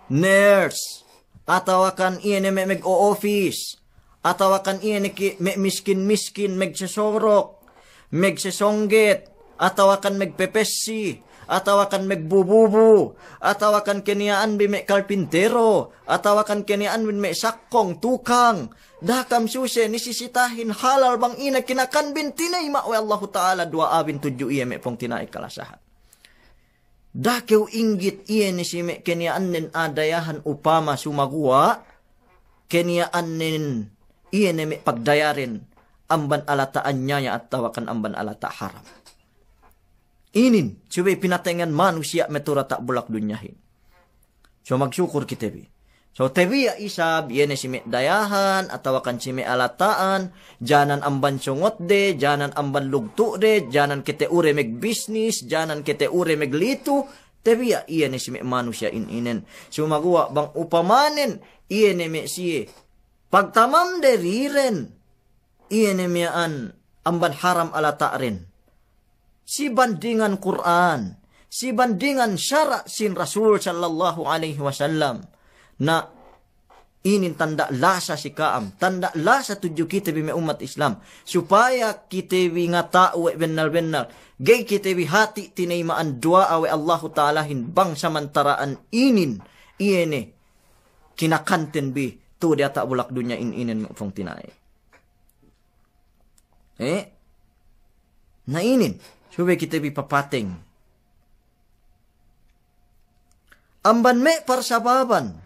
nurse, atawakan iyan me meg-o-office. Atawakan iyan me miskin-miskin, megsesorok, megsesongget, atawakan megpepesi, atawakan megbububu, atawakan keniyaan bi me kalpintero, atawakan keniyaan bi me sakong, tukang, dakam suse, nisisitahin halal bang ina kinakan bin tinay ma'we Allah Ta'ala dua abin tuju iya me pong tinay kalasahan. Dakew inggit iya ni si me keniyaan nin adayahan upama sumagua, keniyaan nin iya neme pagdayarin amban alataan niya at tawakan amban alata haram. Inin, subay pinatengan manusia metura tak bulak dunyahin. So magsyukur kita bi. So tebi ya isab, iya si me dayahan, atawakan si me alataan, janan amban sungot de, janan amban lugto de, janan kete ure meg business, janan kete ure meg litu, tebi ya iya si me manusia inen. So magawa bang upamanen, iya me siye, pagtamam deriren, iyan emyaan amban haram alata rin. Si bandingan Quran, si bandingan syara sin Rasul sallallahu alaihi wasallam, na inin tanda lasa si kaam, tanda lasa tuju kita bime umat Islam, supaya kita bi ngata uwe benal-benal, gay kita bi hati tinaymaan dua awe Allah ta'alahin bang samantaraan inin, iyan kinakanten bi, tu dia tak bulak dunia inin fong tinai. Na inin. Subay kita bipapating. Amban me parsababan.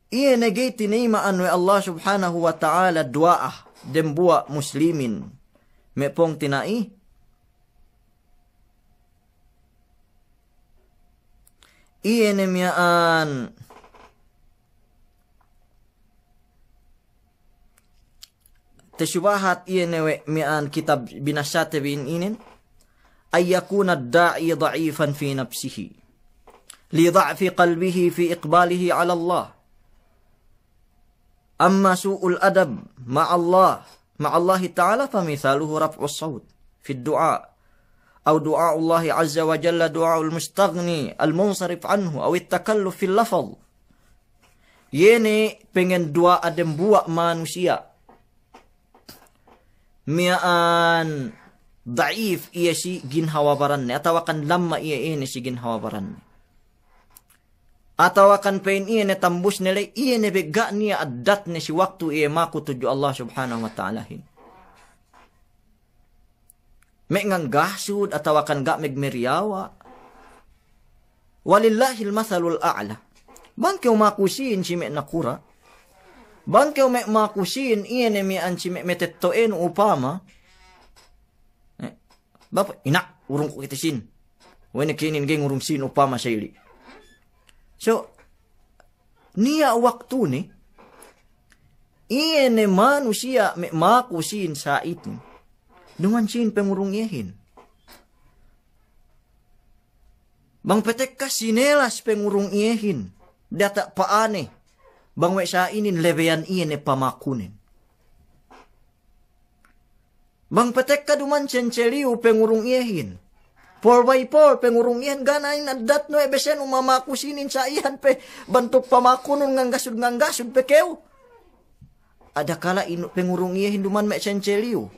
Iye negay tinaymaan we Allah subhanahu wa ta'ala duaah dembua muslimin. Me pong tinai. iyene miaan tesyubahat iyene miaan kitab binasate bin inin ay yakuna ad-da'i dha'ifan fi nafsihi li dha'fi qalbihi fi iqbalihi 'ala Allah. Amma su'ul adab ma'allah ta'ala famithaluhu raf'u as-sawt fi ad-du'a aw du'a Allah 'azza wa jalla du'a al-mustaghni al-munsarif anhu aw at-takalluf fil lafaz. Yene pengen dua adem buat manusia miaan daif iya si ginhawabaran atau akan lamma iya ini si ginhawabaran atau akan pen iya ne tambus nilai iya ne bega niya adat ne si waktu iya maku tuju Allah subhanahu wa ta'ala hin mek nganggasud atau akan gak megmeriawa walillahil mathalul a'la bangke umakusin si mek nakura bangke mek makusin iya ne mian si mek metettoen upama Bapak, inak, urung ko kitisin. Wene kinin geng urung sin upama sayli. So, niya waktu ni, iene manusia me makusin sa itu. Duman sin pengurung yehin. Bang petek ka sinelas pengurung yehin. Data paane. Bang we sa inin lebeyan iene pamakunin. Bang petek ka duman cenceliu pengurung iyahin. 4x4 pengurung iyahin ganain adat no ebesen umamakusinin sa iyan pe bantuk pamakunon nganggasud pe keu. Ada kala inu pengurung iyahin duman me cenceliu.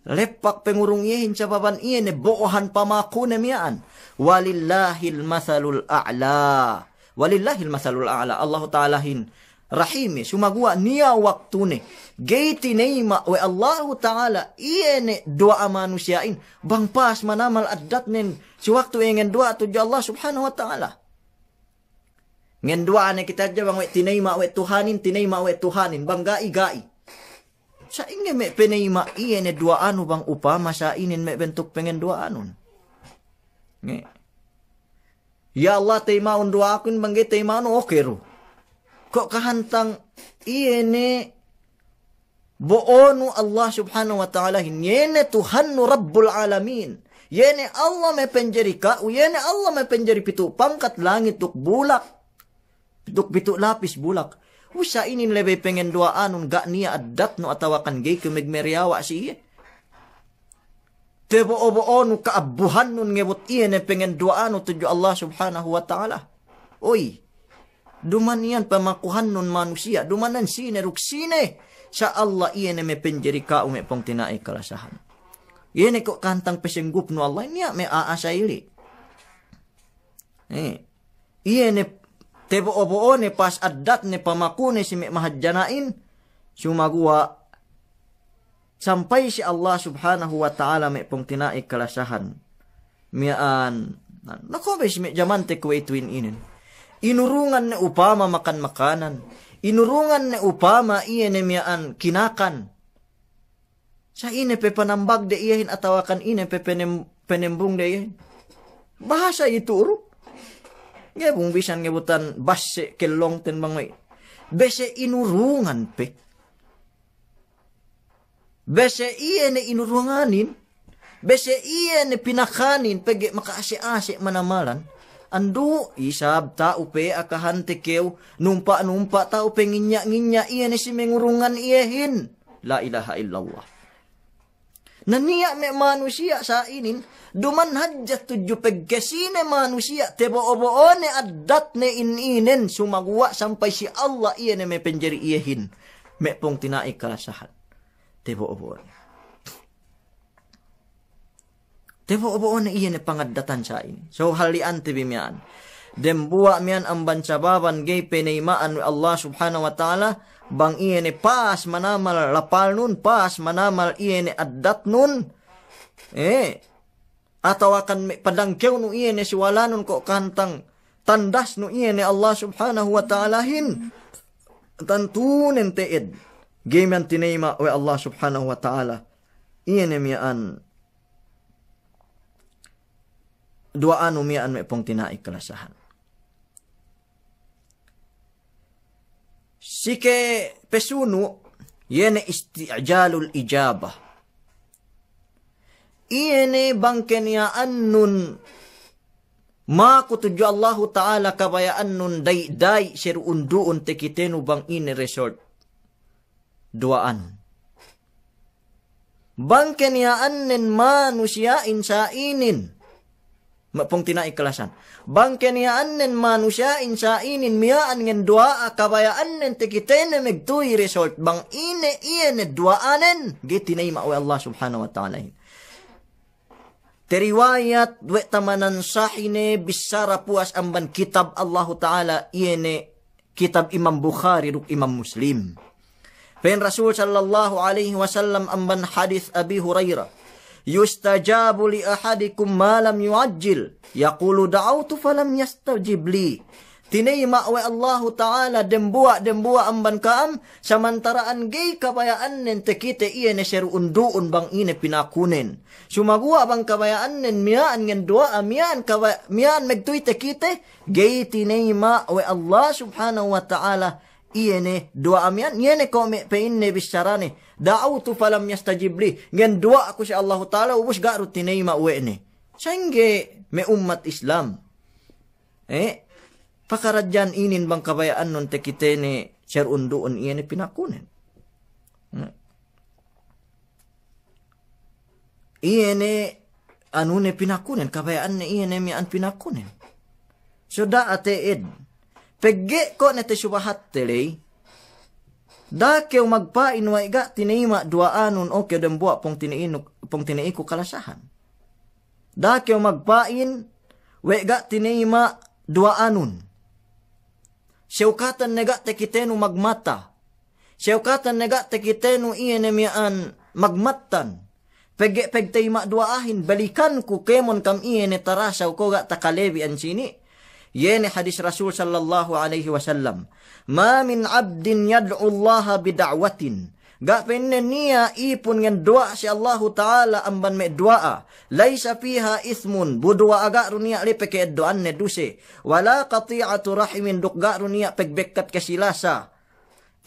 Lepak pengurung iyahin sa baban iyan boohan pamakunem yaan. Walillahil mathalul a'la. Walillahil mathalul a'la. Allah Ta'ala hin rahimi sumagwa niya waktu ni gaiti neima we Allah Ta'ala iene doa manusiain bang pas manamal adat nen si waktu ingin doa tuju Allah subhanahu wa ta'ala ngen doa ne kita aja bang we tineima we Tuhanin tineima we Tuhanin bang gai sa ingin me peneima iene doa anu bang upama sa inin me bentuk pengen doa anun ya Allah teimaun doa akun bang ge teimaun oke ru kok kahantang iene boonu Allah subhanahu wa ta'ala yene Tuhannu Rabbul Alamin yene Allah me penjeri ka yene Allah me penjeri pitu pangkat langit tuk bulak tuk pitu lapis bulak usa inin lebe pengen doa anun gak niya adat no atawakan gay kumigmeriawa siye te boonu kaabuhan nun ngebut iene pengen doa anu tuju Allah subhanahu wa ta'ala oy duman yan pamakuhan nun manusia dumanan sine ruksine sa Allah iyan me penjeri ka ume pong tinai kalasahan iyan ko kantang pesenggup no Allah niya me aasaili iyan tebo oboone pas adat ne pamakune si me mahadjanain sumagwa sampai si Allah subhanahu wa ta'ala me pong tinai kalasahan miaan nako bes me jamante ko ituin inin inurungan na upama makan makanan. Inurungan na upama iyan miyaan kinakan. Sa ine pe panambag de iyahin atawakan ine pe penembung de iyahin. Bahasa itu uru. Ngebung bisan ngebutan base kelong ten bangoy. Bese inurungan pe. Bese iyan inurunganin. Bese iyan pinakanin pege makaase-ase manamalan. Ando isab tao pe akahante kew numpa tao pe nginya iyan si mengurungan iyahin la ilaha illallah naniya me manusia sa inin duman hadjat tuju peggesine manusia tebo oboone adat ne ininen sumagwa sampai si Allah iyan me penjeri iyahin me pong tinai kalasahan tebo oboone tebo oboone iyan pangadatan sa ini. So halian tibimian. Dembuwa mian ang bansababan gay penaimaan Allah subhanahu wa ta'ala bang iyan pas manamal lapal nun pas manamal iyan adat nun atau akan padangkew nu iyan siwala nun ko kantang tandas nu iyan Allah subhanahu wa ta'ala hin tantunen teed gay mian tinaima we Allah subhanahu wa ta'ala iyan mian dua anu mian me pong tinai kalasahan. Sike pesuno, yene isti'jalul ijabah. Iyene bangkeniaan nun makutuju Allah Ta'ala kabayaan nun day sir unduun tekitenu bang ini resort. Duaan. Bangkeniaan nen manusia insainin. Mapong tinaiklasan. Bangkeniaan nen manusia insainin miyaan ngen dua kabayaan nen tekitene megtui resort bang ine duaanen. Gitinay ma'we Allah Subhanahu Wa Ta'ala. Teriwayat we tamanan sahine bisara puas amban kitab Allah Ta'ala iene kitab Imam Bukhari ruk Imam Muslim. Pen Rasul sallallahu alaihi wasallam amban hadis Abi Hurairah. Yustajabu li ahadikum ma lam yuajjil. Yaqulu da'autu falam yastajib li. Tinayma wa Allah Ta'ala dembua amban kaam samantaraan gay kabayaan nen tekite iene seru unduun bang ine pinakunen. Sumagua bang kabayaan nen miyaan ngen doa miyaan megtui tekite gay tinayma wa Allah Subhanahu Wa Ta'ala iene doa miyaan iene ko me peinne bisarane da'autu falam yastajib li ngen doa aku si Allah Ta'ala ubus garu tinayma wene. Sangge me umat Islam. Pakaradyan inin bang kabayaan nun tekitene sir unduun iene pinakunen. Iene anune pinakunen kabayaan ne iene mian pinakunen. So da ateed. Pegge ko nete subahat telay. Da keu magpain wa iga tinima duaanon o keu dembua pong tinaiku kalasahan. Da keu magpain wa iga tinima duaanon. Siyukatan nega tekitenu magmata. Siyukatan nega tekitenu iene mian magmatan. Pegtayma duaahin balikan ku kemon kam iene tarasaw ko ga takalebi an sini. Yene hadis Rasul sallallahu alaihi wasallam. Ma min abdin yad'u Allah bida'watin. Ga penne niya ipun ngen doa si Allah Ta'ala amban me doa. Laisa fiha ismun. Budwa aga runia lepeke doan ne duse. Wala qati'atu rahimin duk ga runia pegbekkat kasilasa.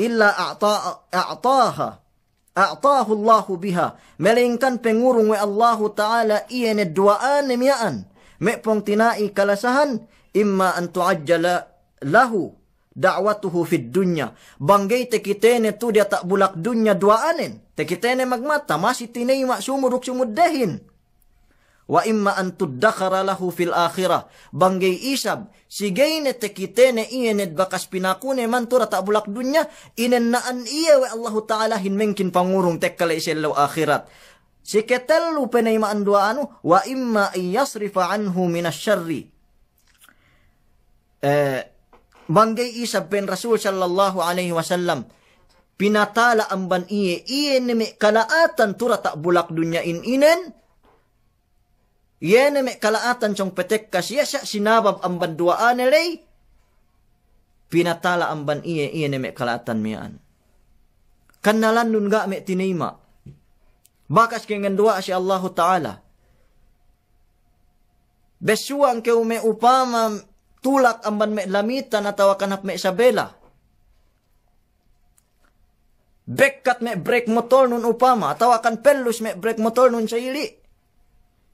Illa a'tahu Allahu biha. Melingkan pengurung we Allah Ta'ala iene doaan miyaan. Me pong tinai kalasahan. Imma an tu'ajjala lahu. Da'watuhu fid dunya. Banggay tekitene tu dia tak bulak dunya duaanen. Tekitene magmata masih tinayma sumuruk sumuddahin. Wa imma an tuddakhara lahu fil akhirah. Banggay isab sigayne tekitene iyened bakas pinakune mantura tak bulak dunya inennaan iya wa Allah Ta'ala hinmengkin pangurung tekkala isellaw akhirat. Siketellu penayma an duaanu wa imma yasrifa anhu minasyarri. Banggay isab pen Rasul sallallahu alaihi wasallam pinatala amban iye neme kalaatan tura tak bulak dunya inen iye neme kalaatan chong petek kasya siya sinabab amban duaan lay pinatala amban iye neme kalaatan miyaan kanalan nun ga me tinayma bakas kengan dua si Allah Ta'ala besuang keu me upama tulak amban me lamitan atawa kanap me sabela. Bekkat me brake motor nun upama atawa kan pelus me brake motor nun sa ili.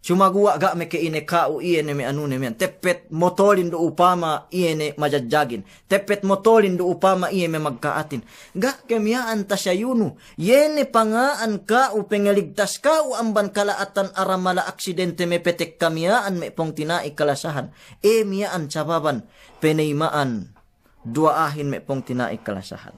Sumagua ga me ke ine kau iene me anune me tepet motorin do upama iene majajagin. Tepet motorin do upama iene magkaatin. Ga kemiyaan ta sayuno. Yene pangaan kau pengeligtas kau amban kalaatan aramala aksidente me petek kamiyaan me pong tinai kalasahan. Miyaan sababan penaymaan duaahin me pong tinai kalasahan.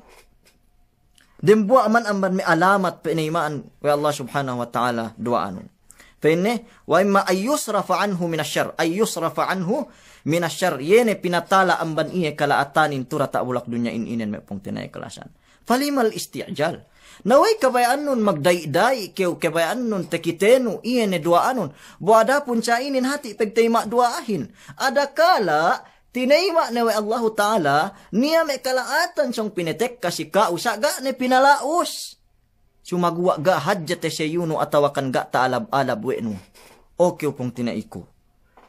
Dembua aman amban me alamat penaymaan wa Allah Subhanahu Wa Ta'ala duaanon. Penne wa imma ayyusrafa anhu minasyarr ayyusrafa anhu minasyarr yene pinatala amban iye kalaatanin tura ta bulak dunya inen me pong tinay kalasan falimal isti'jal naway kabayaan nun magdayday kew kabayaan nun tekitenu iyene duaanon buada pun sa inin hati pegtayma duaahin adakala tinayma na wa Allah Ta'ala niya me kalaatan siyang pinetek kasi kausaga ne pinalaos sumagwa ga hadjate seyuno atawakan ga taalab-alab wenu. Okay pong tinaiku.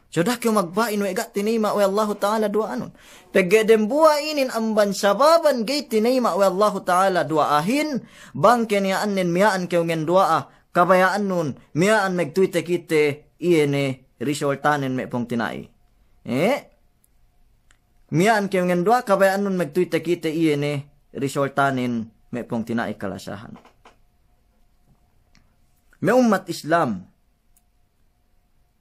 Sudah kyo magbain we gat tinima we Allah Ta'ala duaanon. Pegedem buwa inin amban sababan gay tinima we Allah Ta'ala duaahin. Bangken ya anin miyaan kyo ngen duaa. Kabayaan nun miyaan megtuite kite iene resultanen me pong tinai. Miyaan kyo ngen duaa kabayaan nun megtuite kite iene resultanen me pong tinai kalasahan. Me umat Islam.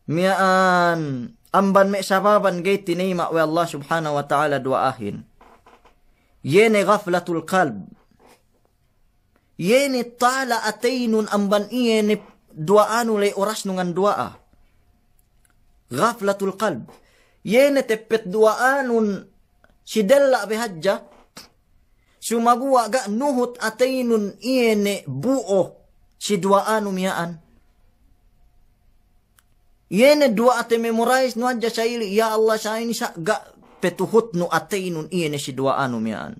Miyaan amban me sababan gay tinima we Allah subhanahu wa ta'ala duaahin. Yene ghaflatul qalb. Yene tala ataynun amban iyene duaanu lay oras nungan duaa. Ghaflatul qalb. Yene tepet duaanun sidella behadja. Sumaguwa ga nuhut ataynun iyene buo si duaanu miyaan. Yene dua ate memorize no adja saili ya Allah sa ini sa ga petuhut no atainun iyene si dua anu mian.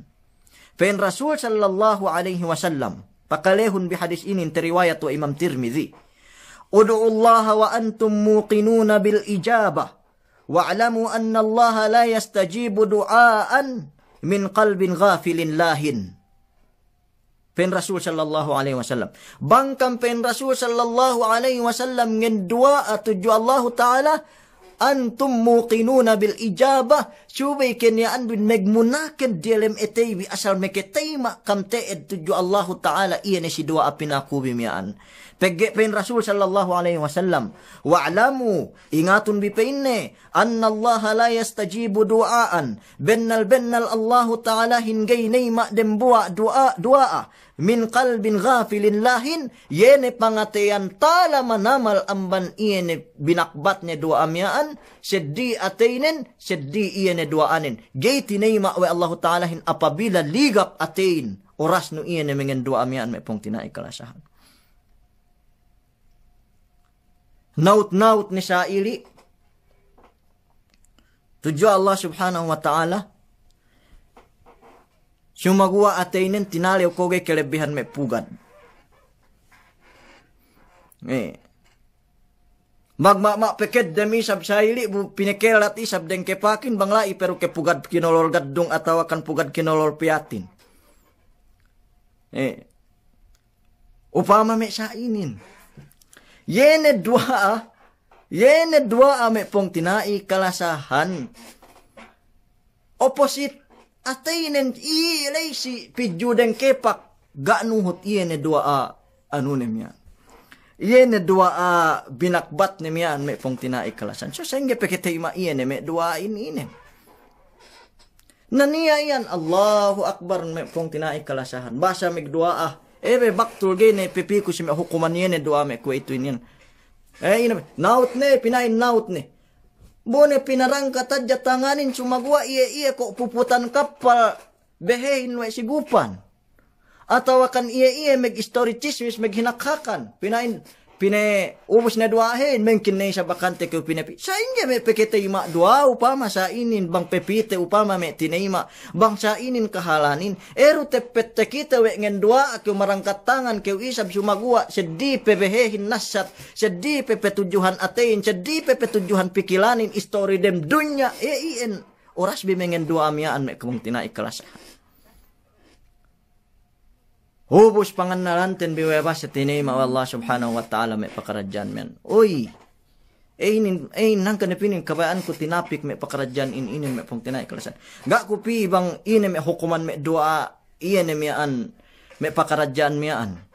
Fen Rasul sallallahu alaihi wasallam pakalehun bi hadis ini riwayat wa Imam Tirmidzi. Ud'u Allah wa antum muqinuna bil ijabah wa'lamu anna Allah la yastajibu du'aan min qalbin ghafilin lahin. Pen Rasul sallallahu alaihi wasallam. Bangkam pen Rasul sallallahu alaihi wasallam ngin dua tuju Allah Ta'ala antum muqinuna bil ijabah subay kenyaan bin megmunaken dilem etaybi asal meketayma kam teed tuju Allah Ta'ala iyan si dua apinaku bimiaan. Pegge pen Rasul sallallahu alaihi wasallam wa'lamu ingatun bipenne anna Allah la yastajibu du'aan bennal Allah Ta'ala hingay nayma dembuwa du'a min qalbin ghafilin lahin yene pangateyan tala manamal amban iyene binakbat ne dua amyaan seddi ateinen seddi iyene duaanin gay tinayma we Allah Ta'ala hin apabila ligap atein oras no iyene mengen dua amyaan me pong tinai kalasahan. Naut-naut ni saili tuju Allah subhanahu wa ta'ala sumagua ateinen tinaliw koge kelebihan me pugad. Magmama peket demi sab saili pinekelat isab deng kepakin banglai pero ke pugad kinolol gaddung atau akan pugad kinolol piatin. Upama me sainin. Yene dua me pong tinai kalasahan. Opposite atainen ilay si pidjudeng kepak ganuhot yene dua anunem yan. Yene dua binakbat nem yan me pong tinai kalasan. So senge peketema yene me dua ininem. Naniya yan Allahu Akbar me pong tinai kalasahan. Basa meg dua ebe baktul gene pipiku si me hukuman yene dua me ko ito yan. Naut ne pinain naut ne. Bone pinarang katadya tanganin sumagwa iye ko puputan kapal behein we sigupan. Ataw akan iye meg story chismis meg hinakhakan. Pinain ubos na duahin mengkin na sa bakante ko pinapi. Sa inge me pekete ima dua upama sa inin bang pepite upama me tinema bang sa inin kahalanin eru tepet kita we ngen dua ako marangkat tangan ke isab sumagua seddi pebehehin nasat seddi pepetujuhan atein seddi pepetujuhan pikilanin story dem dunya ien oras bimengen dua miaan me kumong tinai kelas. Hubos pangannalanten biwebas sa tinima wa Allah subhanahu wa ta'ala may pakaradyan men. Uy, nang kanipinin kabayaan ko tinapik may pakaradyan inin may pong tinay kalasan. Ga ko pi bang inin may hukuman may dua iyan miyaan may pakaradyan miyaan.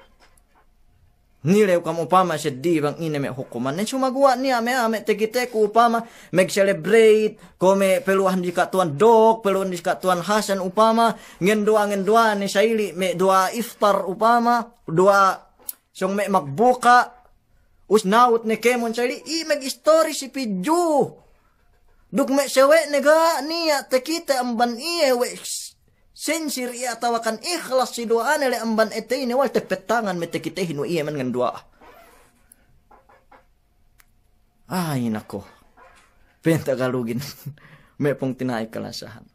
Nilew kam upama siya di bang inin may hukuman. Nen sumagawa niya may tegitek upama mag-celebrate ko may peluhan di katuan dok, peluhan di katuan hasan upama ngendua ni saili may dua iftar upama, dua song may magbuka usnaut ni kemon saili mag-story si pidju. Duk may sewe nega niya tekita amban iye we sincere iya tawakan ikhlas si doa nila amban etay ni wal tepetangan me tekitehin wa iya man ngan doa. Ay nako. Pentagalugin me pong tinay kalasahan.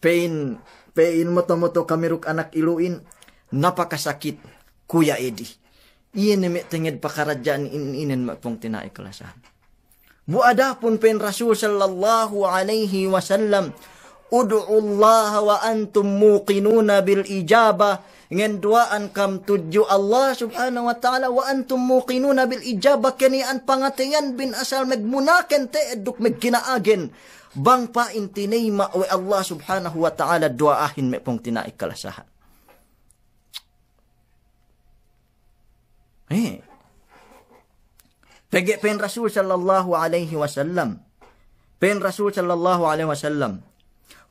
Pain moto-moto kamiruk anak iluin napakasakit Kuya Edi. Iyan me tenged pakaradyan inin me pong tinay kalasahan. Buadapun pen Rasul sallallahu alaihi wasallam, ud'u Allah wa antum muqinuna bil ijabah. Ngen duaan kam tuju Allah subhanahu wa ta'ala wa antum muqinuna bil ijabah, kanian pangatayan bin asal magmunaken te eduk magkinaagen. Bang pa intinay ma'we Allah subhanahu wa ta'ala duaahin me pong tinaik kalasahan. Pege pen Rasul sallallahu alaihi wasallam. Pen Rasul sallallahu alaihi wasallam.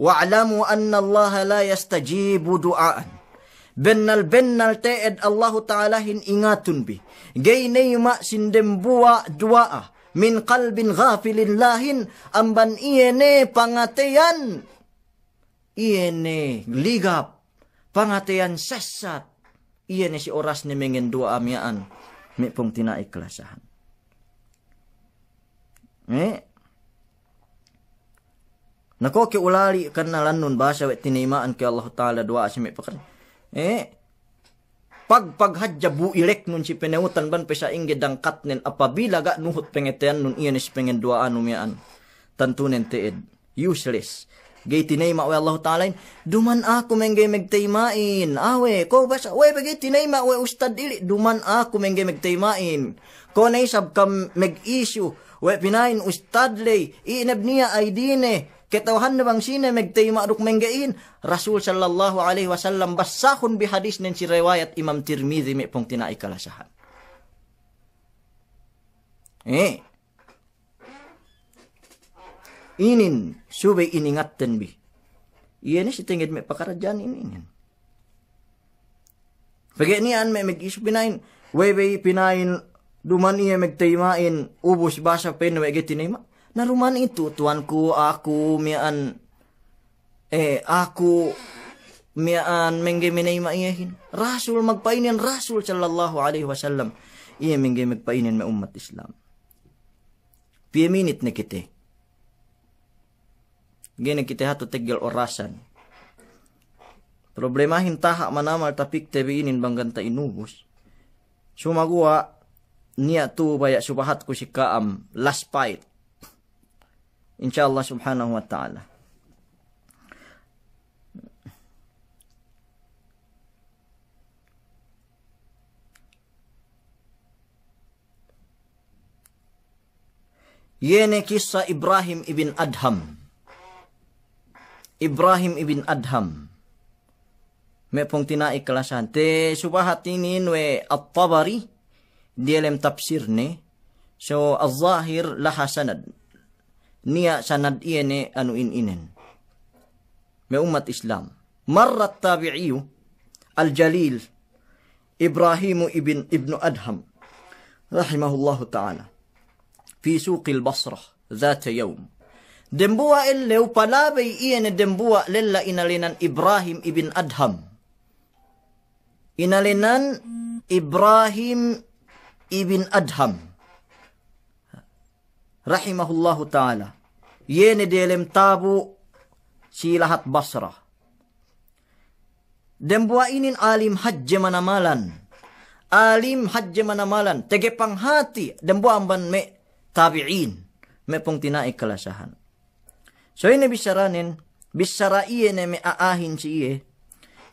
Wa'lamu anna Allah la yastajibu du'aan. Bennal teed Allah Ta'ala hin ingatun bi. Gaynay ma sindembuwa du'a. Min qalbin ghafilin lahin. Amban iyene pangateyan. Iyene ligap. Pangateyan sesat. Iyene si oras ni mengen du'a miyaan. May pong tinaiklasahan. Nako ke ulali kan nalanun basa wet tinimaan ke Allah Ta'ala du'a si may pakan. Pagpaghadya builek nun si peneutan ban pesa inggit dangkat nen apabila ga nuhut pengetean nun iyan is pengen duaan numyaan tantunen teed useless gay tinayma we Allah Ta'ala duman ako menggay megtaymain awe ko basa we bagay tinayma we ustad dili duman ako menggay megtaymain ko na isab kam meg-issue we pinain ustad lay inab niya ay dine ketawhan na bang sina megtayma aduk menggain Rasul sallallahu alaihi wasallam basahun bi hadis nen si riwayat Imam Tirmidzi me pong tinai kalasahan. Inin subay iningatten bi. Iyan si tingid me pakarajaan inin. Pagay niyan me mag-isu pinain, way pinain duman iya megtaymain ubos basa pen we gitinayma. Naruman itu tuanku aku mian aku mian menggeminay maiyahin. Rasul magpainin Rasul sallallahu alaihi wasallam. Iya mengge magpainin ma umat Islam. Pia minit na kite. Gini kite hato tegel orasan. Problemahin taha manamal tapik tebiinin bangganta inubos. Sumagua niya tu bayak subahat ko si kaam last fight. Insyaallah subhanahu wa ta'ala. Yene kisah Ibrahim ibn Adham. Ibrahim ibn Adham. May pong tinai kalasan. Te subahat inin we at-Tabari. Dielem tafsir ne. So, al-Zahir laha sanad. Niya sanad iyene anu inin. May umat Islam. Marrat tabi'iyu al-Jalil Ibrahim ibn Adham rahimahullahu ta'ala fi suqil Basrah ذات يوم. Dembuwa illew palabay iyene dembuwa lella inalinan Ibrahim ibn Adham. Inalinan Ibrahim ibn Adham rahimahullahu ta'ala. Yene delem tabu si lahat Basra. Dembuwa inin alim hajje manamalan. Alim hajje manamalan. Tege panghati. Dembuwa amban me tabi'in. Me pong tinai kalasahan. So ini bisaranin. Bisara iye ne me aahin si iye.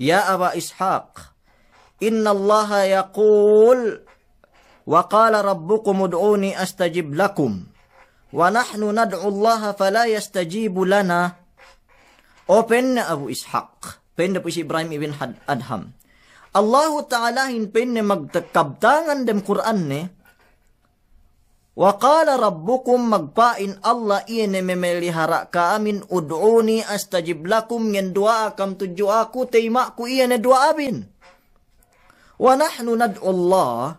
Ya Aba Ishaq. Inna Allah yaqul. Wa qala rabbukum ud'uni astajib lakum. Wa nahnu nad'u Allah fala yastajibu lana. Open na Abu Ishaq. Pen na po si Ibrahim ibn Adham. Allahu Ta'ala pen na magtakabtangan dem Quran ne. Wa qala rabbukum magpain Allah iene memelihara ka amin ud'uni astajib lakum ngen dua kam tuju aku tema ku iene dua abin. Wa nahnu nad'u Allah.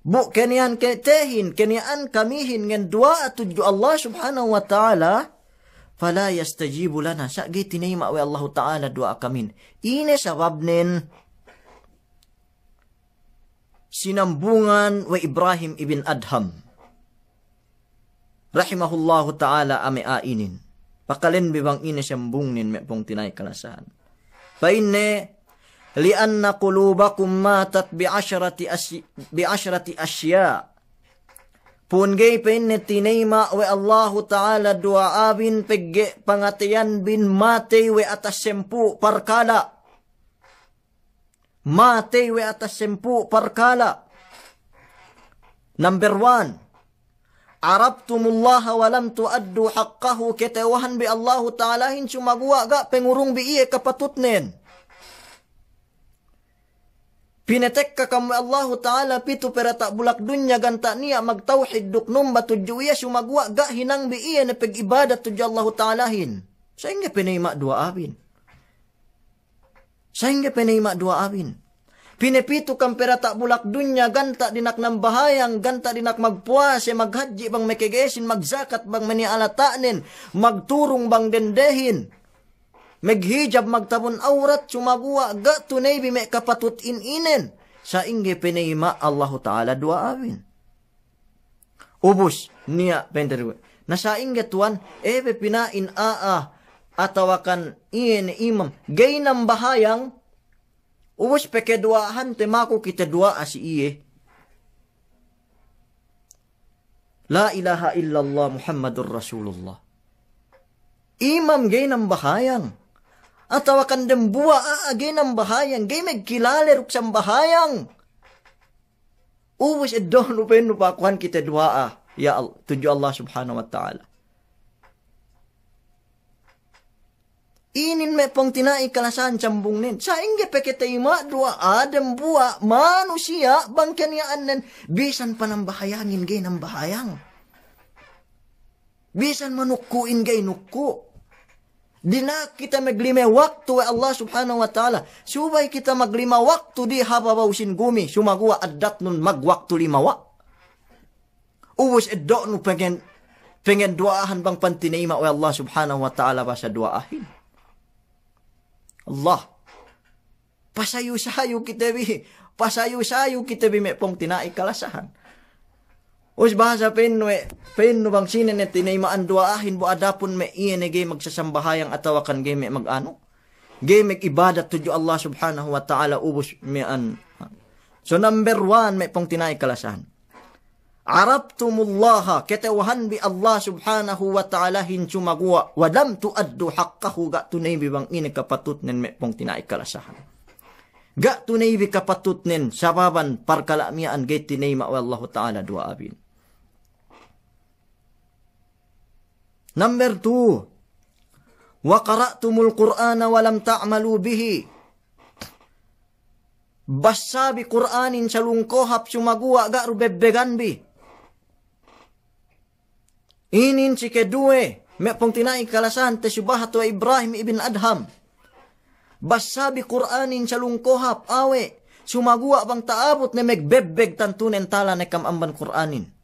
Bu kenian ketehin, kenian kamihin ngen dua tuju Allah subhanahu wa ta'ala. Fala yastajibu lana. Sa'gi tinayma we Allah ta'ala dua kamin. Ine sababnin. Sinambungan we Ibrahim ibn Adham. Rahimahullahu ta'ala ame ainin. Pakalin bibang ine siyambungnin me pong tinay kalasahan. Paine. لأن قلوبكم ماتت بعشرة أشياء Pungay pinitinayma we Allahu Ta'ala duaabin pegge pangatiyan bin matay we atas 10 parkala. Matay we atas 10 parkala. Number 1. Arabtumullaha walam tuaddu haqqahu ketewahan bi Allahu Ta'ala hin sumagwa ga pengurung bi iye kapatutnen. Pinetek ka kami Allahu Ta'ala pitu pera tak bulak dunya ganta niya magtawhid duknum batudjuya sumagwa ga hinang biiya na pag-ibadat tudya Allahu Ta'alahin. Sa inga pinayma dua abin. Sa inga pinayma dua abin. Pinepitu kang pera tak bulak dunya ganta dinak ng bahayang, ganta dinak magpuase, maghadji bang mekegesin, magzakat bang manialatanin, magturong bang dendehin. Maghijab magtabon aurat sumagwa ga tunay bime kapatut inin sa inge pinayma Allahu Ta'ala dua awin. Ubus niya penderwe. Nasa inge tuan ebe pinain atawakan iyan imam gay ng bahayang ubus peke duahan temako kita dua si iye. La ilaha illallah Muhammadur Rasulullah. Imam gay ng bahayang. Atawakan dem buwa agay ng bahayang. Gay magkilala ruksang bahayang. Uwis edon upen nupakuhan kita dua ya tuju Allah subhanahu wa ta'ala. Inin may pong tinai kalasan cambung nin. Sa inge peketayma dua dem buwa manusia bangkan yaan nen. Bisan pa ng bahayangin gay ng bahayang. Bisan manukkuin gay nukku. Dina kita maglima waktu wa Allah subhanahu wa ta'ala. Subay kita maglima waktu di hababawsin gumi. Sumagwa adat nun magwaktu limawa. Uwis eddo nun pengen duaahan bang pantinayma wa Allah subhanahu wa ta'ala ba sa duaahin. Allah. Pasayo-sayo kita bi. Pasayo-sayo kita bi may pong tinai kalasahan. Us bahasa penno bang sinin na tinaymaan duaahin bo adapon me iyan gay magsasambahayang atawakan gay me magano. Gay me ibadat tudyo Allah subhanahu wa ta'ala ubos me an. So number 1 may pong tinay kalasahan. Arabtumullaha ketewahan bi Allah subhanahu wa ta'ala hin sumagwa wadam tuaddu haqqahu ga tunay bi bang ini kapatutnen may pong tinay kalasahan. Ga tunay bi kapatutnen sababan parkalamian gay tinayma wa Allah ta'ala dua abin. Number 2. Wa qara'tumul Qur'ana wa lam ta'malu bihi. Basa bi Qur'anin sa lungkohap sumagwa ga rubebbegan bi. Inin si kedue may pong tinay kalasan te subahat wa Ibrahim ibn Adham. Basa bi Qur'anin sa lungkohap awe sumagwa bang taabot na megbebbeg tantunen tala na kamamban Qur'anin.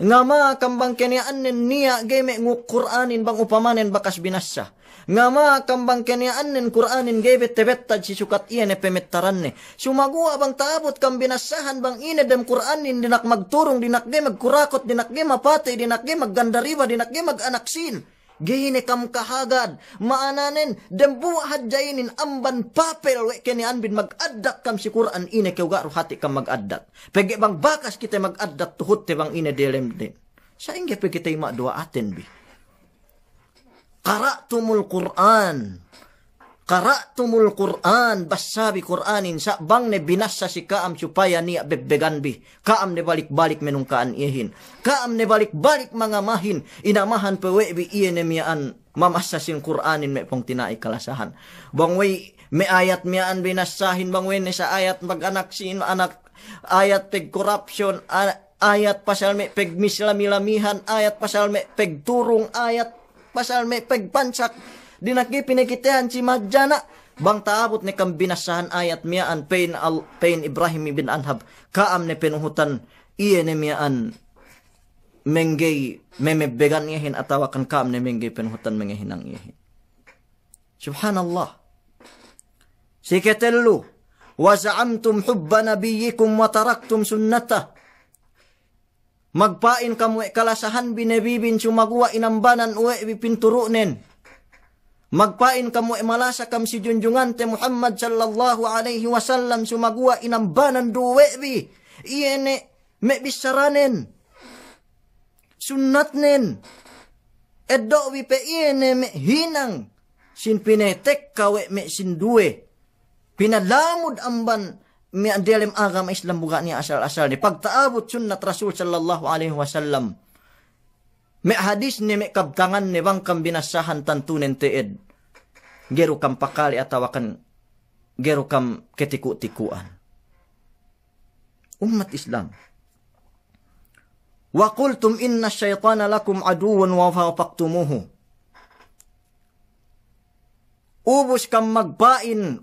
Nga ma kambang kaniaan niya game ngu Qur'anin bang upamanen bakas binasa. Nga ma kambang kaniaan nen Qur'anin gebet tebetad si sukat iyan e pemettaran ne. Sumagua bang taabot kang binasahan bang inedem Qur'anin dinak magturong, dinak ge magkurakot, dinak ge mapatay, dinak ge maggandariba, dinak ge maganaksin. Gihine kam kahagad, maananen, dembuwa hadjainin amban papel we kenian bin mag-addat kam si Quran ine kewga ruhati kam mag-addat. Pegi bang bakas kita mag-addat tuhut te bang ine delem din. Sa inge pe kita ima dua aten bi. Qara'tumul Quran. Qara'tumul Quran, basabi Quranin sa bang ne binasa si kaam supaya niya bebbegan bi. Kaam ne balik-balik menungkaan ihin. Kaam ne balik-balik mangamahin. Inamahan pewe bi iye ne miyaan mamasa sin Quranin me pong tinai kalasahan. Bang wey me ayat miyaan binasahin bang wey ne sa ayat mag-anak sin anak. Ayat peg corruption, ayat pasal me peg mislami-lamihan, ayat pasal me peg turong, ayat pasal me peg pansak. Dinaki pinikitehan si Madjana. Bang taabot ni kang binasahan ayat miyaan pain Ibrahim ibn Adham. Kaam ni pinuhutan iye ni miyaan menggay memebegan iyahin atawakan kaam ni menggay pinuhutan mengihin ang iyahin. Subhanallah. Siketelu. Waza'amtum hubba nabiyikum wa taraktum sunnata. Magpain kamu kalasahan binebibin sumagwa inambanan uwe bipinturunen. Magpain kamu malasa kam si junjungan te Muhammad sallallahu alaihi wasallam sumagwa inambanan duwebi. Iyene me bisaranen. Sunnatnen. Edo wi pe iene me hinang. Sin pinetek kawe me sinduwe. Pinalamod amban me adelem agama Islam buka niya asal-asal ni. Pagtaabot sunnat Rasul sallallahu alaihi wasallam. Me hadis ni me kabtangan ni bang kambinasahan tantunen teed. Gero kam pakali atawakan gero kam ketiku-tikuan. Umat Islam. Wa qultum inna syaitana lakum aduwan wa faqtumuhu. Ubus kam magbain.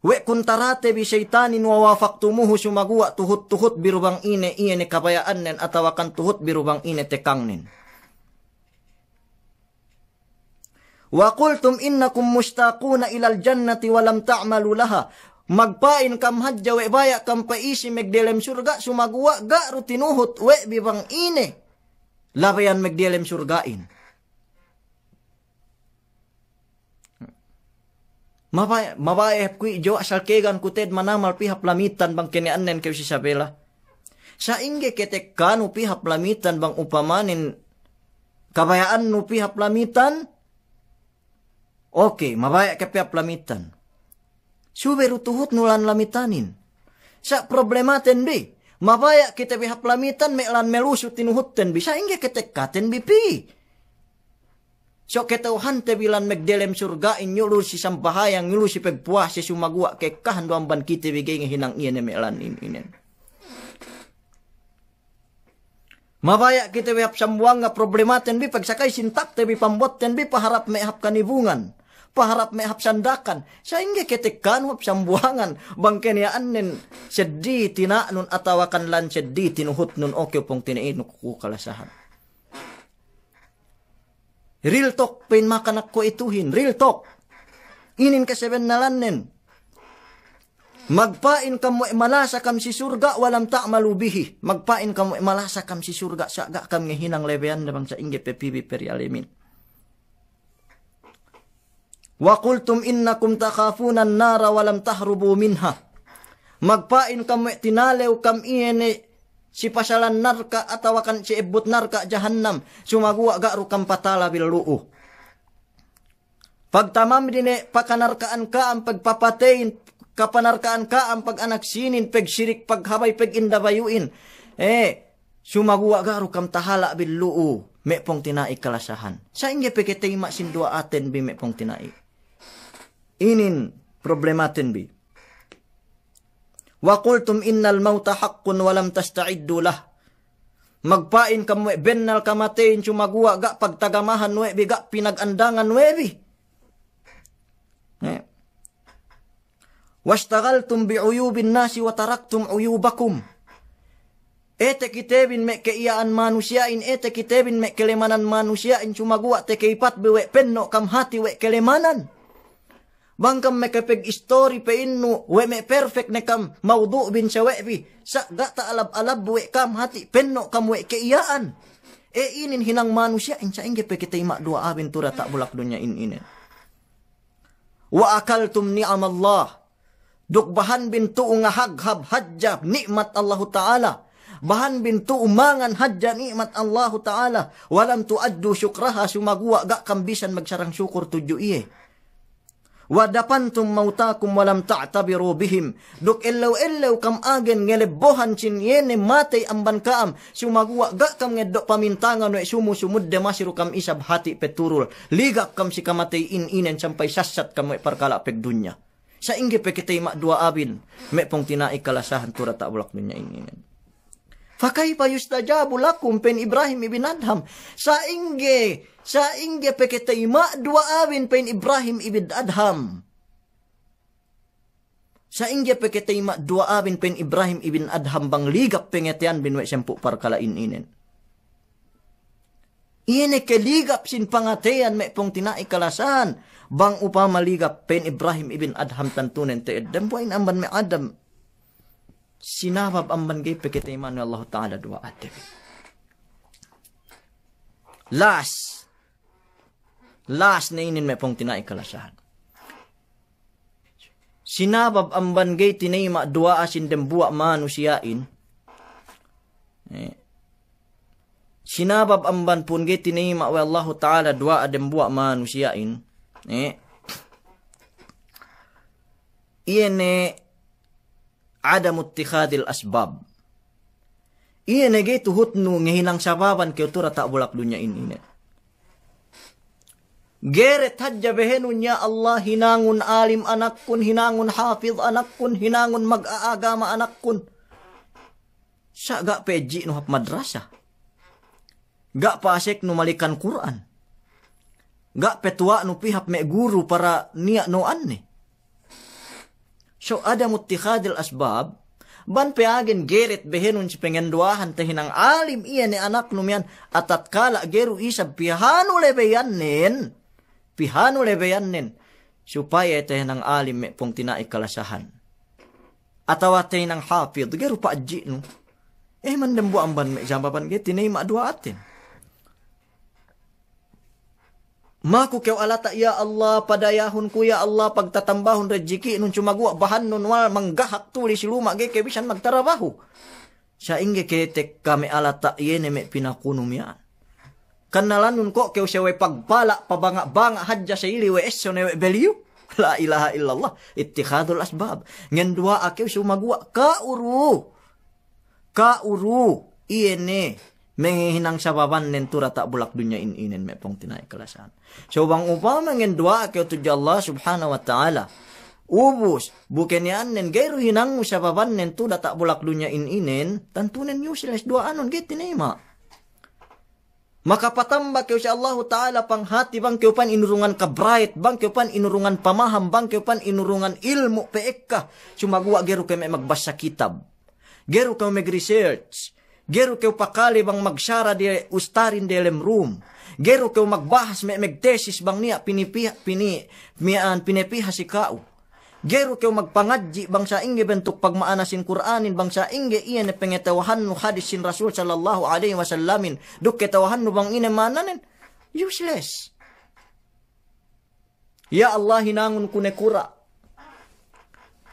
We kuntarate bi syaitanin wa wafaqtumuhu sumaguwa tuhut-tuhut birubang ine kabayaan nen atawakan tuhut birubang ine tekang nen. Wa qultum innakum mustaquna ilal jannati walam ta'malu laha. Magpain kam hadja we baya kam paisi megdelem surga sumaguwa ga rutinuhut we bibang ine. Labayan megdelem surgain. Mabaya kui jo asal kegan kuted manamal pihak lamitan bang keneanen kay si Isabela. Sa ingge ketek kanu pihak lamitan bang upamanin kabayaan nu pihak lamitan. Okay, mabaya ke pihak lamitan. Suberu tuhut nulan lamitanin. Sa problematen bi. Mabaya kita pihak lamitan melan melusu tinuhutten bi. Sa ingge ketek katen bipi. So ketauhan te bilan megdelem surga inyulu si sampahayang nyulu si pegpuah si sumagua ke kahanduan ban kita bigay nga hinang iyan melan inen. Mabaya kita bihap sambuang nga problematen bi pagsakay sintak te bi pambotten bi paharap mehap kanibungan. Paharap mehap sandakan. Sa ingge ketekan wap sambuangan bangkenyaan nen seddi tina nun atawakan lan seddi tinuhut nun okay pong tinain kukalasahan. Real talk, pain makanak ko ituhin. Real talk. Inin ka seven nalannen. Magpain kamo malasa kam si surga, walam ta'malu bihi. Magpain kamo malasa kam si surga, saga kam ngahinang lebean na bang sa inge pepibi perialimin. Wa qultum innakum takhafunan nara walam tahrubu minha. Magpain kamo tinalew kam iene si pasalan narka atawakan si ebut narka jahannam sumaguwa ga rukam patala bil lu'u. Pagtamam dine pakanarkaan ka ang pagpapatein kapanarkaan ka ang pag-anak sinin pagsirik paghabay pagindabayuin sumaguwa ga rukam tahala bil lu'u me pong tinai kalasahan. Sa inge peketay masindua aten bi me pong tinai. Inin problematen bi. Wa qultum innal mauta haqqun walam tasta'iddu lah. Magpain kamwe bennal kamatein sumaguwa ga pagtagamahan webi ga pinagandangan webi. Washtagaltum bi'uyubin nasi wa taraktum uyubakum. Ete kitebin me keiyaan manusiain ete kitebin me kelemanan manusiain sumaguwa te keipat bewe penno kam hati we kelemanan. Bangkam me kepeg story pe innu we me perfect ne kam maudu bin sawebi sa gata alab-alab we kam hati penno kam we keiyaan. Inin hinang manusia insa inge pe kita ima dua abentura tak bulak dunya inin. Wa akaltum ni'amallah. Duk bahan bintu nga haghab hajja nikmat Allah Ta'ala. Bahan bintu umangan hajja nikmat Allah Ta'ala. Walam tuaddu syukraha sumaguwa ga kambisan magsarang syukur tuju iye. Wadapantum mautakum walam ta'tabiru bihim. Duk elaw-elaw kam agen ngelebohan sin yene matay amban kaam. Sumaguwa ga kam ngedok pamintangan we sumu-sumudde masiru kam isab hati peturul. Ligak kam si kamatay inen sampai sasat kam we parkala peg dunya. Sa ingge pe kitay dua abin. Me pong tinai kalasahan tura tak bulak dunya inen. Fakaipa yustajabu lakum pen Ibrahim ibn Adham. Sa ingge pe kitay dua abin pen Ibrahim ibn Adham. Sa ingge pe kitay dua abin pen Ibrahim ibn Adham bang ligap pengetian binwe sempu parkalain inen. Iene keligap sin pangatean me pong tinai kalasahan. Bang upama ligap pen Ibrahim ibn Adham tantunen te dempuin amban me Adam. Sinabab amban gay pekete iman Allah Ta'ala dua atin. Last na inin may pong tinai kalasahan. sinabab ang banggay tinayma dua asin dem buwa manusiain. Sinabab ang ban pun gay tinayma wa Allah Ta'ala dua adem buwa manusiain. Iyan adam ittikhadil asbab. Iyan gay tuhut nu ngihinang sababan kayo tura tak bulak dunya ini. Geret hadja behenun ya Allah, hinangun alim anak kun, hinangun hafiz anak kun, hinangun mag-aagama anak kun. Sa ga peji no hap madrasah. Ga pasek no malikan Quran. Ga petua no pihap me guru para niya no anne. So ada muttikhadil asbab, ban peagen geret behenun si pengenduahan tehinang alim iya ni anak numian atat kala geru isab pihanu lebeyannen. Pihanu lebeyannen supaya tehinang alim me pong tinai kalasahan. Atawa tehinang hafid geru paji no. Mandembu amban me jambaban ge tinay madua atin. Maku kau alata ya Allah padayahun ku ya Allah pagtatambahon rezeki nun cumagua bahan nun wal manggahak tuli siluma ge kebisan magtarabaho. Sa inge ketek kami alata yene me pinakunum yan. Kanalan nun ko kau sewe pagpala pabanga-banga hadja sa ili we eso newe beliu. La ilaha illallah ittikhadul asbab. Ngen dua akew sumagua kauru iyene menghinang sababan nentura tak bulak dunya inen me pong tinay kalasan. So bang upama ngen dua akew tuja Allah subhanahu wa ta'ala. Ubus buken yan nen gayro hinang mo sababan nentura tak bulak dunya inen tantunen useless dua anon get tinayma. Maka patamba kau si Allah Ta'ala panghati bang kau pan inurungan ka bright, bang kau pan inurungan pamaham, bang kau pan inurungan ilmu peekka. Sumagwa geru kau magbasa kitab. Geru kau mag-research. Geru kau pakali bang magsara di ustarin dalam room. Geru kau magbahas mag-thesis bang niya pinipiha si kau. Geru kau magpangadji bang sa inge bentuk pagmaanasin Quranin bang sa inge iyan pengetawahan no hadis sin Rasul sallallahu alaihi wasallamin duk ketawahan no bang ina mananin useless. Ya Allah hinangun ku ne kura.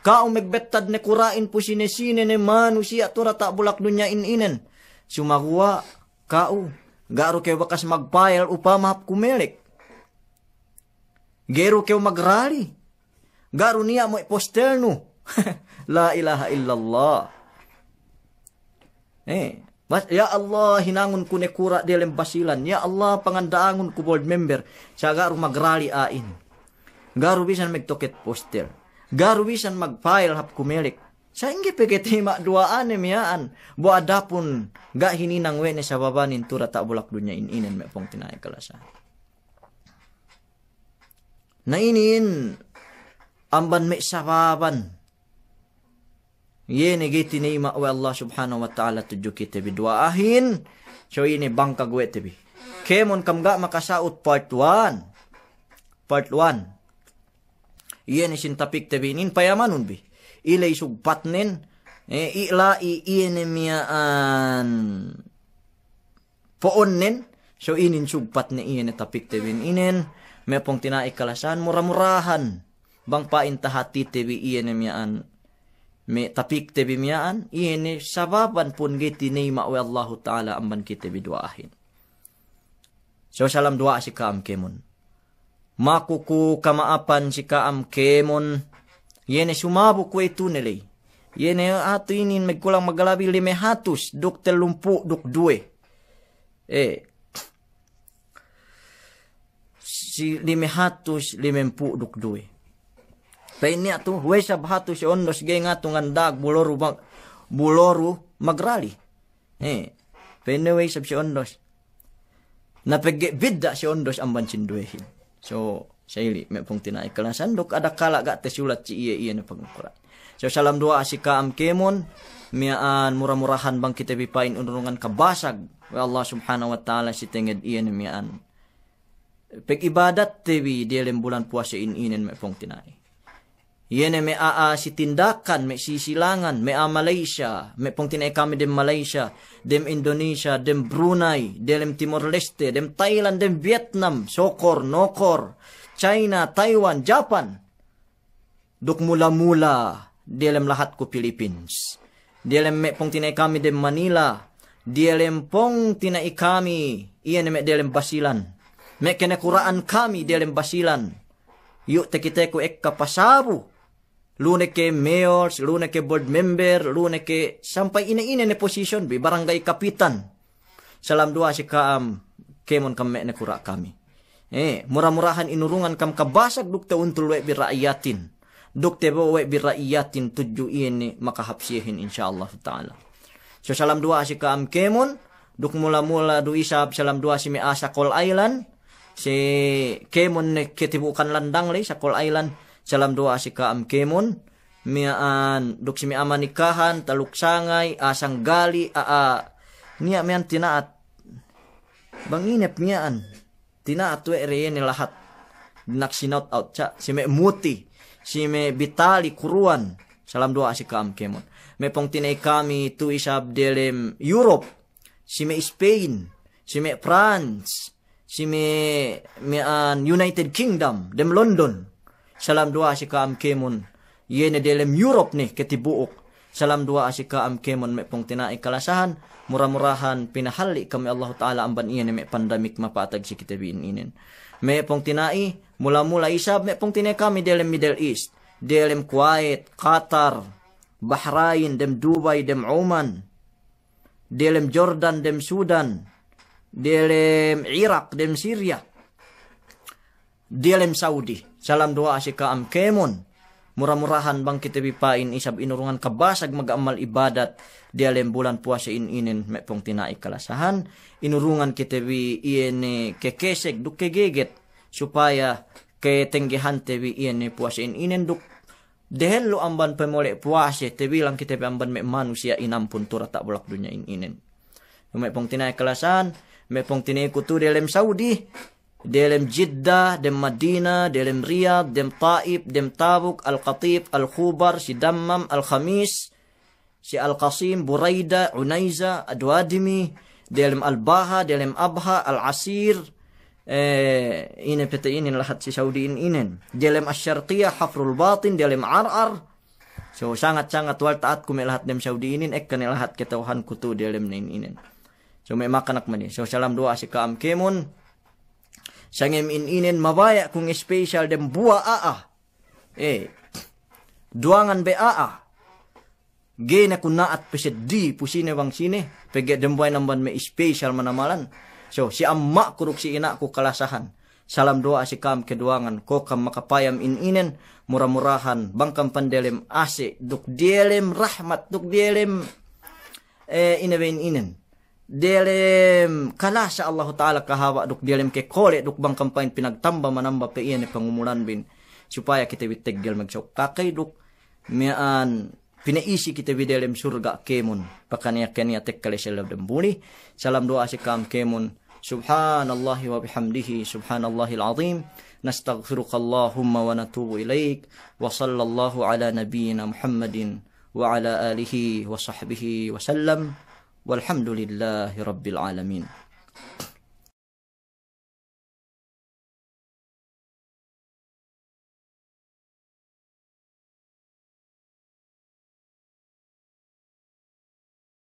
Kau magbettad ne kurain po sinesine ne manusia tura tak bulak dunya inen. Sumagwa kau garo kau bakas magpayal upama hap kumelik. Geru kau magrali. Garu niya mo poster no. La ilaha illallah. Ya Allah hinangun ku ne kura dalam basilan. Ya Allah pangandaangun ku board member. Sa garu magrali ain. Garu bisan magtoket poster. Garu bisan magfile hap kumelik. Sa ingi peketima duaan miyaan. Bu adapun ga hininang wene sa babanin tura tak bulak dunya inen me pong tinay kalasa. Na inin amban me sababan. Yene giti ni ma wa Allah subhanahu wa ta'ala tuju kita biduahin. So ini bangka gue tebi. Kemon kamga makasaut part 1. Part 1. Yene sintapik tebi inin payamanun bi. Ilay sugpatnen. Ilai iyene miyaan. Poonnen. So inin sugpat ni iyene tapik tebi inen. May pong tinaikalasan murah-murahan. Bang paintahati tebi iyan miyaan. Me tapik tebi miyaan. Iyan sababan pun giti nima wa Allah Ta'ala amban kita biduahin. So salam dua si kaam kemon. Makuku kamaapan si kaam kemon. Iyan sumabu ko ito nilay. Iyan ato inin magkulang magalabi 500 duk 30 duk 2. Si 550 duk 2. Painnya tu wesa bahatu si ondos gay nga tungandag buloru magrali. Painnya wesa si ondos. Napege bidda si ondos amban sinduehin. So sayli may pong tinay kalasan dok ada kala ga tesulat si iya na pagkuran. So salam dua si kaam kemon miyaan murah-murahan bang kita bipain unurungan kabasag wa Allah subhanahu wa ta'ala si tenged iya na miyaan. Pag ibadat tewi dialim bulan puasa inen may pong tinay. Yene me si tindakan, me sisilangan, me Malaysia, me pong tinay kami dem Malaysia, dem Indonesia, dem Brunei, dem Timor-Leste, dem Thailand, dem Vietnam, Sokor, Nokor, China, Taiwan, Japan. duk mula-mula dalam lahat ko Philippines. Dalam me pong tinay kami dem Manila. Dalam pong tinay kami iyan me dalam Basilan. Me kinakuraan kami dalam Basilan. Yu tekite ko ek kapasabu. Lune ke mayors, lune ke board member, lune ke sampai ina-ina ne position bi barangay kapitan. Salam dua si kaam kemon kami ne kura kami. Murah-murahan inurungan kam kabasag duk te untul we bi raayatin. Duk te we bi raayatin tuju ini makahapsihin insyaallah taala. So salam dua si kaam kemon duk mula-mula du isab salam dua si mi asa Col Island. Si kemon ne ketibukan landang le sa Col Island. Salam dua si kaam kemon. Miaan duk si mi ama nikahan taluk sangay asang gali niya mian tinaat. Banginep miaan. Tinaat we reyene lahat. Nak sinot out cha si me muti. Si me bitali kuruan. Salam dua si kaam kemon. Me pong tinay kami tu isab delem Europe. Si me Spain. Si me France. Si me United Kingdom. Dem London. Salam dua si kaam kemon. Yene delem Europe ni ketibuok. Salam dua si kaam kemon me pong tinay kalasahan. Murah-murahan pinahali kami Allah Ta'ala amban iyan me pandamik mapatag si kitabin inin. Me pong tinay mula-mula isab me pong tinay kami delem Middle East. Delem Kuwait, Qatar, Bahrain, dem Dubai, dem Oman. Delem Jordan, dem Sudan. Delem Iraq, dem Syria. Delem Saudi. Salam dua si kaam kemon. Murah-murahan bang kita bipain isab inurungan kabasag mag-amal ibadat. Delem bulan puasa inin me pong tinai kalasahan. Inurungan kita bi iene kekesek duk kegeget. Supaya ketenggihan tebi iene puasa inin duk. Dehel lo amban pemolek puasa. Tebi lang kita amban me manusia inampun tura tak bolak dunia inin. Me pong tinai kalasahan. Me pong tinai kutu delem Saudi. Delem Jeddah, dem Madinah, delem Riyadh, dem Taif, dem Tabuk, Al-Qatib, Al-Khubar, si Dammam, Al-Khamis, si Al-Qasim, Buraida, Unaiza, Adwadimi, delem Al-Baha, delem Abha, Al-Asir, ini peta ini lahat si Saudi inin. Delem Asy-Syarqiyah, Hafrul Batin, delem Ar-Ar. So sangat-sangat wal taat ko lahat dem Saudi inin ek kan lahat ketauhan kutu delem inin. So may makanak man. So salam dua si kaam kemon. Sangem inin mabaya kung special dem buah duangan be gena kunaat peset di pusine wang sine pege dem buay namban me special manamalan. So si amma kuruk si ina ku kalasahan. Salam doa si kam keduangan ko kam makapayam inin murah-murahan bangkam pandelem ase duk delem rahmat duk delem inaben inin. Delem kalasa Allah Ta'ala kahawa duk delem ke kole duk bang kampain pinagtamba manamba pe iyan pangumulan bin supaya kita bitegel magsok kakay duk mian pinaisi kita bidelem surga kemon pakanya kanya tekkale selab dembuli. Salam doa si kam kemon subhanallahi wa bihamdihi subhanallahil azim nastaghfiruka Allahumma wa natubu ilaik wa sallallahu ala nabiyyina Muhammadin wa ala alihi wa sahbihi wa sallam. Walhamdulillahi Rabbil Alamin.